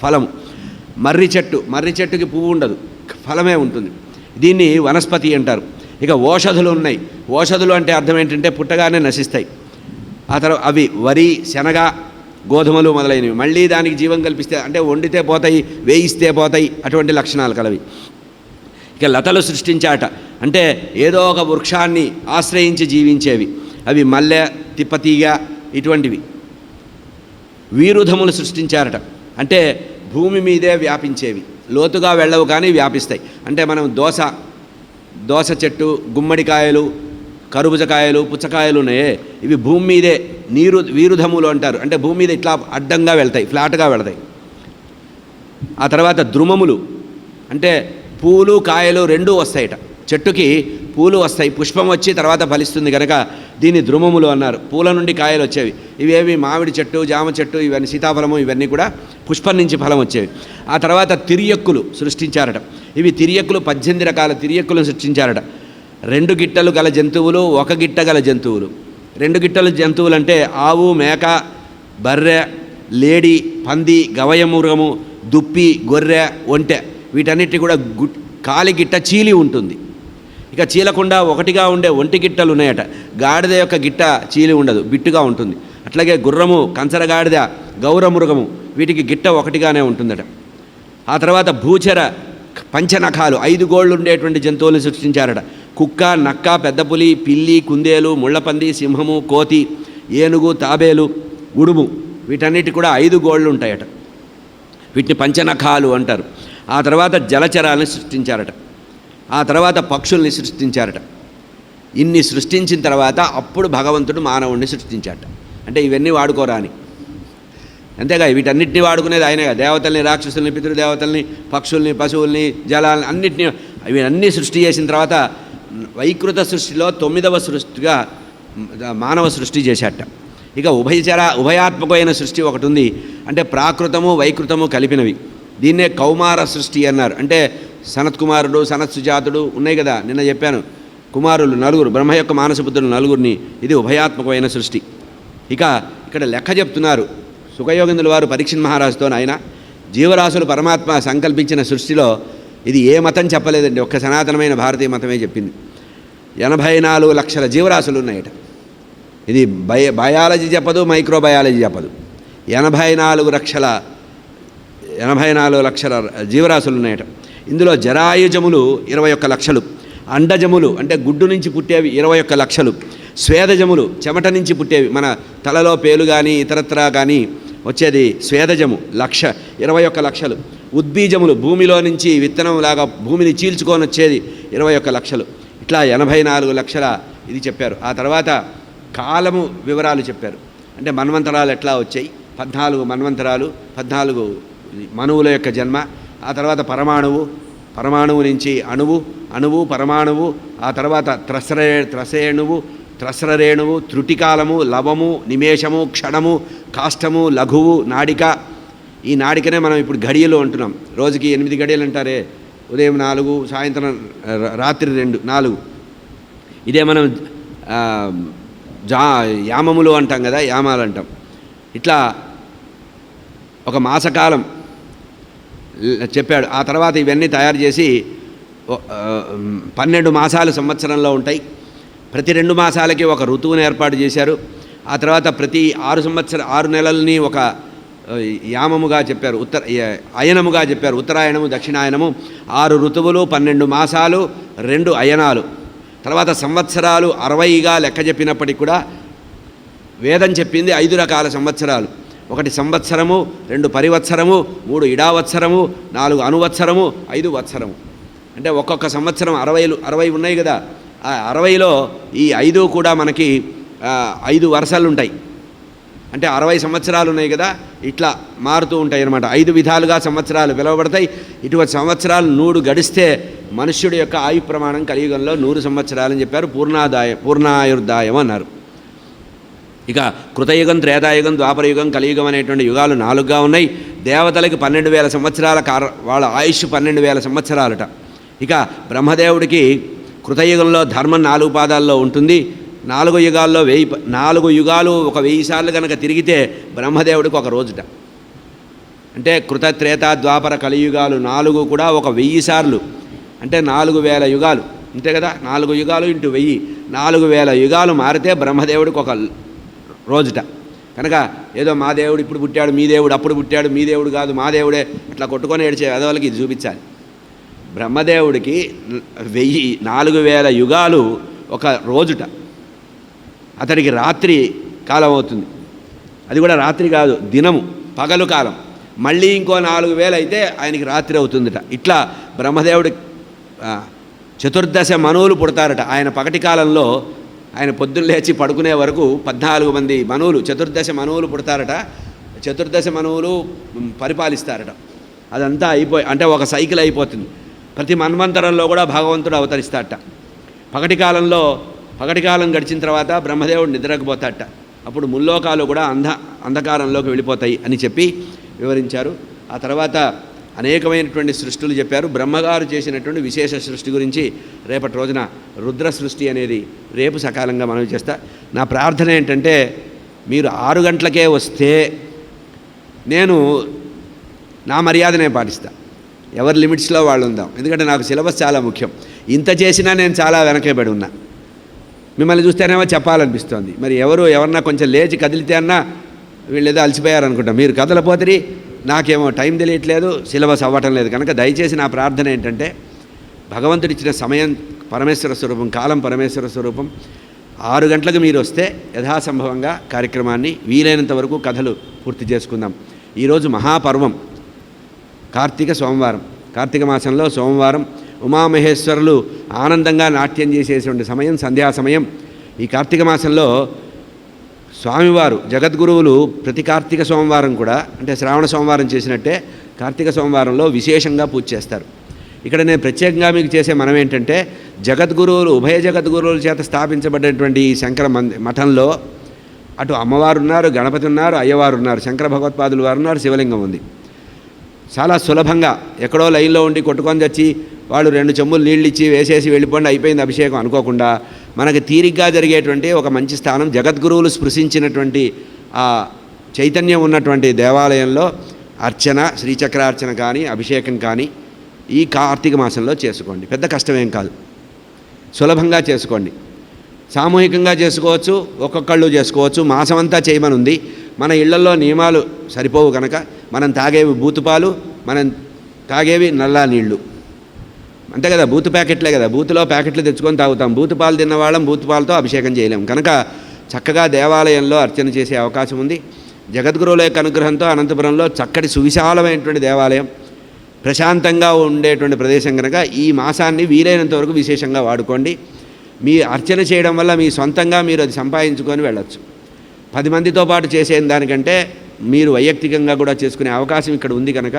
ఫలము. మర్రి చెట్టు, మర్రి చెట్టుకి పువ్వు ఉండదు, ఫలమే ఉంటుంది. దీన్ని వనస్పతి అంటారు. ఇక ఓషధులు ఉన్నాయి. ఓషధులు అంటే అర్థం ఏంటంటే పుట్టగానే నశిస్తాయి. ఆ తర్వాత అవి వరి, శనగ, గోధుమలు మొదలైనవి. మళ్ళీ దానికి జీవం కల్పిస్తే, అంటే వండితే పోతాయి, వేయిస్తే పోతాయి, అటువంటి లక్షణాలు కలవి. ఇక లతలు సృష్టించాట, అంటే ఏదో ఒక వృక్షాన్ని ఆశ్రయించి జీవించేవి. అవి మల్లె, తిప్పతీగ ఇటువంటివి. వీరుధములు సృష్టించారట, అంటే భూమి మీదే వ్యాపించేవి, లోతుగా వెళ్ళవు కానీ వ్యాపిస్తాయి. అంటే మనం దోస చెట్టు, గుమ్మడికాయలు, కరుబుజకాయలు, పుచ్చకాయలు ఉన్నాయే, ఇవి భూమి మీదే వీరుధములు అంటారు. అంటే భూమి మీద ఇట్లా అడ్డంగా వెళ్తాయి, ఫ్లాట్గా వెళతాయి. ఆ తర్వాత ద్రుమములు, అంటే పూలు కాయలు 2 వస్తాయట. చెట్టుకి పూలు వస్తాయి, పుష్పం వచ్చి తర్వాత ఫలిస్తుంది కనుక దీన్ని ద్రుమములు అన్నారు. పూల నుండి కాయలు వచ్చేవి. ఇవేవి మామిడి చెట్టు, జామ చెట్టు, ఇవన్నీ సీతాఫలము, ఇవన్నీ కూడా పుష్పం నుంచి ఫలం వచ్చేవి. ఆ తర్వాత తిరియక్కులు సృష్టించారట. ఇవి తిరియక్కులు 18 రకాల తిరియక్కులను సృష్టించారట. 2 గిట్టలు గల జంతువులు, 1 గిట్ట గల జంతువులు. 2 గిట్టల జంతువులు అంటే ఆవు, మేక, బర్రె, లేడి, పంది, గవయమృగము, దుప్పి, గొర్రె, ఒంటె, వీటన్నిటి కూడా కాలి గిట్ట చీలి ఉంటుంది. ఇక చీలకుండా ఒకటిగా ఉండే ఒంటి గిట్టలు ఉన్నాయట. గాడిద యొక్క గిట్ట చీలి ఉండదు, బిట్టుగా ఉంటుంది. అట్లాగే గుర్రము, కంచరగాడిద, గౌరమృగము, వీటికి గిట్ట ఒకటిగానే ఉంటుందట. ఆ తర్వాత భూచర పంచనఖాలు, 5 గోళ్ళు ఉండేటువంటి జంతువులను సృష్టించారట. కుక్క, నక్క, పెద్ద పులి, పిల్లి, కుందేలు, ముళ్ళపంది, సింహము, కోతి, ఏనుగు, తాబేలు, ఉడుము, వీటన్నిటి కూడా 5 గోళ్ళు ఉంటాయట. వీటిని పంచనఖాలు అంటారు. ఆ తర్వాత జలచరాలను సృష్టించారట. ఆ తర్వాత పక్షుల్ని సృష్టించారట. ఇన్ని సృష్టించిన తర్వాత అప్పుడు భగవంతుడు మానవుణ్ణి సృష్టించారట. అంటే ఇవన్నీ వాడుకోరా అని. అంతేగా, వీటన్నిటిని వాడుకునేది ఆయనే. దేవతల్ని, రాక్షసుల్ని, పితృదేవతల్ని, పక్షుల్ని, పశువుల్ని, జలాలని అన్నిటినీ, ఇవన్నీ సృష్టి చేసిన తర్వాత వైకృత సృష్టిలో 9వ సృష్టిగా మానవ సృష్టి చేశాట. ఇక ఉభయాత్మకమైన సృష్టి ఒకటి ఉంది, అంటే ప్రాకృతము వైకృతము కలిపినవి. దీన్నే కౌమార సృష్టి అన్నారు. అంటే సనత్కుమారుడు, సనత్సుజాతుడు ఉన్నాయి కదా, నిన్న చెప్పాను. కుమారులు 4, బ్రహ్మ యొక్క మానసపుత్రులు 4. ఇది ఉభయాత్మకమైన సృష్టి. ఇక ఇక్కడ లెక్క చెప్తున్నారు సుఖయోగేంద్రుల వారు పరీక్షణ్ మహారాజుతో. ఆయన జీవరాశులు పరమాత్మ సంకల్పించిన సృష్టిలో ఇది ఏ మతం చెప్పలేదండి, ఒక్క సనాతనమైన భారతీయ మతమే చెప్పింది. 84 లక్షల జీవరాశులు ఉన్నాయట. ఇది బయాలజీ చెప్పదు, మైక్రోబయాలజీ చెప్పదు. 84 లక్షల 84 లక్షల జీవరాశులు ఉన్నాయట. ఇందులో జరాయుజములు 21 లక్షలు, అండజములు అంటే గుడ్డు నుంచి పుట్టేవి 21 లక్షలు, స్వేదజములు చెమట నుంచి పుట్టేవి, మన తలలో పేలు కానీ ఇతరత్రా కానీ వచ్చేది స్వేదజము 21 లక్షలు, ఉద్బీజములు భూమిలో నుంచి విత్తనం లాగా భూమిని చీల్చుకొని వచ్చేది 21 లక్షలు. ఇట్లా 84 లక్షల ఇది చెప్పారు. ఆ తర్వాత కాలము వివరాలు చెప్పారు. అంటే మన్వంతరాలు ఎట్లా వచ్చాయి, 14 మన్వంతరాలు, 14 మనువుల యొక్క జన్మ, ఆ తర్వాత పరమాణువు నుంచి అణువు పరమాణువు, ఆ తర్వాత త్రస్రరేణువు, త్రుటికాలము, లవము, నిమేషము, క్షణము, కాష్టము, లఘువు, నాడిక. ఈ నాడికనే మనం ఇప్పుడు గడియలు అంటున్నాం. రోజుకి 8 గడియలు అంటారే, ఉదయం 4, సాయంత్రం రాత్రి 2, 4. ఇదే మనం యామములు అంటాం కదా, యామాలు అంటాం. ఇట్లా ఒక మాసకాలం చెప్పాడు. ఆ తర్వాత ఇవన్నీ తయారు చేసి 12 మాసాలు సంవత్సరంలో ఉంటాయి. ప్రతి 2 మాసాలకి ఒక ఋతువుని ఏర్పాటు చేశారు. ఆ తర్వాత ప్రతి 6 నెలల్ని ఒక యామముగా చెప్పారు, అయనముగా చెప్పారు. ఉత్తరాయణము, దక్షిణాయనము, 6 ఋతువులు, 12 మాసాలు, 2 అయనాలు. తర్వాత సంవత్సరాలు 60గా లెక్క చెప్పినప్పటికీ కూడా వేదం చెప్పింది 5 రకాల సంవత్సరాలు. 1 సంవత్సరము, 2 పరివత్సరము, 3 ఇడావత్సరము, 4 అనువత్సరము, 5 వత్సరము. అంటే ఒక్కొక్క సంవత్సరం 60 ఉన్నాయి కదా. ఆ 60లో ఈ 5 కూడా మనకి 5 వరుసలు ఉంటాయి. అంటే 60 సంవత్సరాలు ఉన్నాయి కదా, ఇట్లా మారుతూ ఉంటాయి అన్నమాట. 5 విధాలుగా సంవత్సరాలు పిలువబడతాయి. ఇటువంటి సంవత్సరాలు 100 గడిస్తే మనుష్యుడి యొక్క ఆయు ప్రమాణం కలియుగంలో 100 సంవత్సరాలని చెప్పారు. పూర్ణాయుర్దాయం అన్నారు. ఇక కృతయుగం, త్రేతాయుగం, ద్వాపరయుగం, కలియుగం అనేటువంటి యుగాలు 4గా ఉన్నాయి. దేవతలకి 12,000 సంవత్సరాల వాళ్ళ ఆయుష్ 12,000 సంవత్సరాలట. ఇక బ్రహ్మదేవుడికి కృతయుగంలో ధర్మం 4 పాదాల్లో ఉంటుంది. 4 యుగాల్లో 4 యుగాలు ఒక 1000 సార్లు కనుక తిరిగితే బ్రహ్మదేవుడికి ఒక రోజుట. అంటే కృత, త్రేత, ద్వాపర, కలియుగాలు 4 కూడా ఒక 1000 సార్లు, అంటే 4000 యుగాలు. అంతే కదా, 4 యుగాలు ఇంటూ 1000, 4000 యుగాలు మారితే బ్రహ్మదేవుడికి ఒక రోజుట. కనుక ఏదో మా దేవుడు ఇప్పుడు పుట్టాడు, మీ దేవుడు అప్పుడు పుట్టాడు, మీ దేవుడు కాదు మా దేవుడే అట్లా కొట్టుకొని ఏడ్చే వెధవలకి ఇది చూపించాలి. బ్రహ్మదేవుడికి 4000 యుగాలు ఒక రోజుట. అతడికి రాత్రి కాలం అవుతుంది. అది కూడా రాత్రి కాదు, దినము, పగలు కాలం. మళ్ళీ ఇంకో 4000 అయితే ఆయనకి రాత్రి అవుతుందట. ఇట్లా బ్రహ్మదేవుడి 14 మనువులు పుడతారట. ఆయన పగటి కాలంలో ఆయన పొద్దున్న లేచి పడుకునే వరకు 14 మంది మనువులు, 14 మనువులు పుడతారట. 14 మనువులు పరిపాలిస్తారట. అదంతా అంటే ఒక సైకిల్ అయిపోతుంది. ప్రతి మన్వంతరంలో కూడా భగవంతుడు అవతరిస్తాడట. పగటి కాలం గడిచిన తర్వాత బ్రహ్మదేవుడు నిద్రకు పోతాడట. అప్పుడు ముల్లోకాలు కూడా అంధకారంలోకి వెళ్ళిపోతాయి అని చెప్పి వివరించారు. ఆ తర్వాత అనేకమైనటువంటి సృష్టులు చెప్పారు. బ్రహ్మగారు చేసినటువంటి విశేష సృష్టి గురించి రేపటి రోజున రుద్ర సృష్టి అనేది రేపు సకాలంగా మనవి చేస్తా. నా ప్రార్థన ఏంటంటే, మీరు 6 గంటలకే వస్తే నేను నా మర్యాదనే పాటిస్తా. ఎవరి లిమిట్స్లో వాళ్ళు ఉందాం. ఎందుకంటే నాకు సిలబస్ చాలా ముఖ్యం. ఇంత చేసినా నేను చాలా వెనకబడి ఉన్నా. మిమ్మల్ని చూస్తేనేమో చెప్పాలనిపిస్తోంది. మరి ఎవరన్నా కొంచెం లేచి కదిలితే అన్నా వీళ్ళు ఏదో అలసిపోయారనుకుంటా. మీరు కదలపోతే నాకేమో టైం తెలియట్లేదు, సిలబస్ అవ్వటం లేదు. కనుక దయచేసి నా ప్రార్థన ఏంటంటే, భగవంతుడిచ్చిన సమయం పరమేశ్వర స్వరూపం, కాలం పరమేశ్వర స్వరూపం. 6 గంటలకు మీరు వస్తే యథాసంభవంగా కార్యక్రమాన్ని వీలైనంత వరకు కథలు పూర్తి చేసుకుందాం. ఈరోజు మహాపర్వం, కార్తీక సోమవారం. కార్తీక మాసంలో సోమవారం ఉమామహేశ్వరులు ఆనందంగా నాట్యం చేసేటువంటి సమయం, సంధ్యా సమయం. ఈ కార్తీక మాసంలో స్వామివారు జగద్గురువులు ప్రతి కార్తీక సోమవారం కూడా, అంటే శ్రావణ సోమవారం చేసినట్టే కార్తీక సోమవారంలో విశేషంగా పూజ చేస్తారు. ఇక్కడ నేను ప్రత్యేకంగా మీకు చేసే మనం ఏంటంటే, జగద్గురువులు, ఉభయ జగద్గురువుల చేత స్థాపించబడినటువంటి ఈ శంకర మఠంలో అటు అమ్మవారు ఉన్నారు, గణపతి ఉన్నారు, అయ్యవారు ఉన్నారు, శంకర భగవత్పాదులు వారు ఉన్నారు, శివలింగం ఉంది. చాలా సులభంగా ఎక్కడో లైన్లో ఉండి కొట్టుకొని తెచ్చి వాళ్ళు 2 చెంబులు నీళ్ళు ఇచ్చి వేసేసి వెళ్ళిపోండి అయిపోయింది అభిషేకం అనుకోకుండా, మనకి తీరిగ్గా జరిగేటువంటి ఒక మంచి స్థానం, జగద్గురువులు స్పృశించినటువంటి ఆ చైతన్యం ఉన్నటువంటి దేవాలయంలో అర్చన, శ్రీచక్రార్చన కానీ అభిషేకం కానీ ఈ కార్తీక మాసంలో చేసుకోండి. పెద్ద కష్టమేం కాదు, సులభంగా చేసుకోండి. సామూహికంగా చేసుకోవచ్చు, ఒక్కొక్కళ్ళు చేసుకోవచ్చు. మాసమంతా చేయమనుంది. మన ఇళ్లలో నియమాలు సరిపోవు కనుక మనం తాగేవి బూతుపాలు, మనం తాగేవి నల్లా నీళ్లు, అంతే కదా. బూతు ప్యాకెట్లే కదా, బూతులో ప్యాకెట్లు తెచ్చుకొని తాగుతాం. బూతు పాలు తిన్నవాళ్ళం బూతు పాలతో అభిషేకం చేయలేం. కనుక చక్కగా దేవాలయంలో అర్చన చేసే అవకాశం ఉంది. జగద్గురువుల యొక్క అనుగ్రహంతో అనంతపురంలో చక్కటి సువిశాలమైనటువంటి దేవాలయం, ప్రశాంతంగా ఉండేటువంటి ప్రదేశం కనుక ఈ మాసాన్ని వీలైనంత వరకు విశేషంగా వాడుకోండి. మీ అర్చన చేయడం వల్ల మీ సొంతంగా మీరు అది సంపాదించుకొని వెళ్ళచ్చు. 10 మందితో పాటు చేసే దానికంటే మీరు వైయక్తికంగా కూడా చేసుకునే అవకాశం ఇక్కడ ఉంది కనుక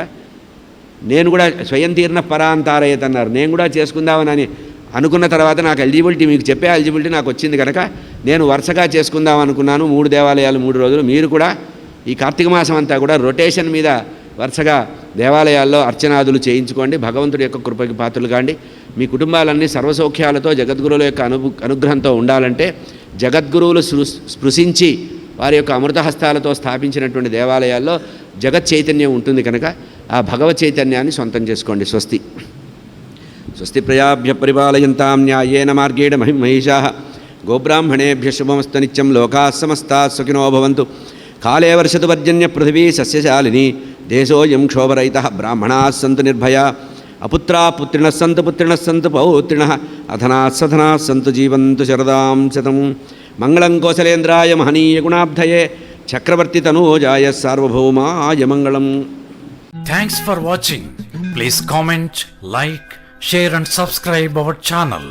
నేను కూడా స్వయం తీర్ణ పరాంతారయత్ అన్నారు. నేను కూడా చేసుకుందామని అనుకున్న తర్వాత నాకు ఎలిజిబిలిటీ, మీకు చెప్పే ఎలిజిబిలిటీ నాకు వచ్చింది కనుక నేను వరుసగా చేసుకుందాం అనుకున్నాను. 3 దేవాలయాలు 3 రోజులు. మీరు కూడా ఈ కార్తీక మాసం అంతా కూడా రొటేషన్ మీద వరుసగా దేవాలయాల్లో అర్చనాదులు చేయించుకోండి. భగవంతుడి యొక్క కృపకి పాత్రలు కాండి. మీ కుటుంబాలన్నీ సర్వసౌఖ్యాలతో జగద్గురువుల యొక్క అనుగ్రహంతో ఉండాలంటే జగద్గురువులు స్పృశించి వారి యొక్క అమృతహస్తాలతో స్థాపించినటువంటి దేవాలయాల్లో జగత్ చైతన్యం ఉంటుంది కనుక ఆ భగవత్ చైతన్యాన్ని సొంతం చేసుకోండి. స్వస్తి స్వస్తి ప్రజాభ్య పరిపాలయంతాం న్యాయేన మార్గేణ మహిషా గోబ్రాహ్మణేభ్య శుభమస్తు నిత్యం. లోకాః సమస్తాః సుఖినో భవంతు. కాలే వర్షతు పర్జన్య పృథివీ సస్యశాలిని. దేశోయం క్షోభరహితః బ్రాహ్మణాः సంతు నిర్భయా. అపుత్రాः పుత్రిణः సంతు పుత్రిణः సంతు పౌత్రిణः. అధనాः సధనాः సంతు జీవంతు శరదాం శతం. మంగళం కోసలేంద్రాయ మహనీయ గుణాబ్ధయే చక్రవర్తి తనూజాయ సార్వభౌమాయ మంగళం. Thanks for watching. Please comment, like, share and subscribe our channel.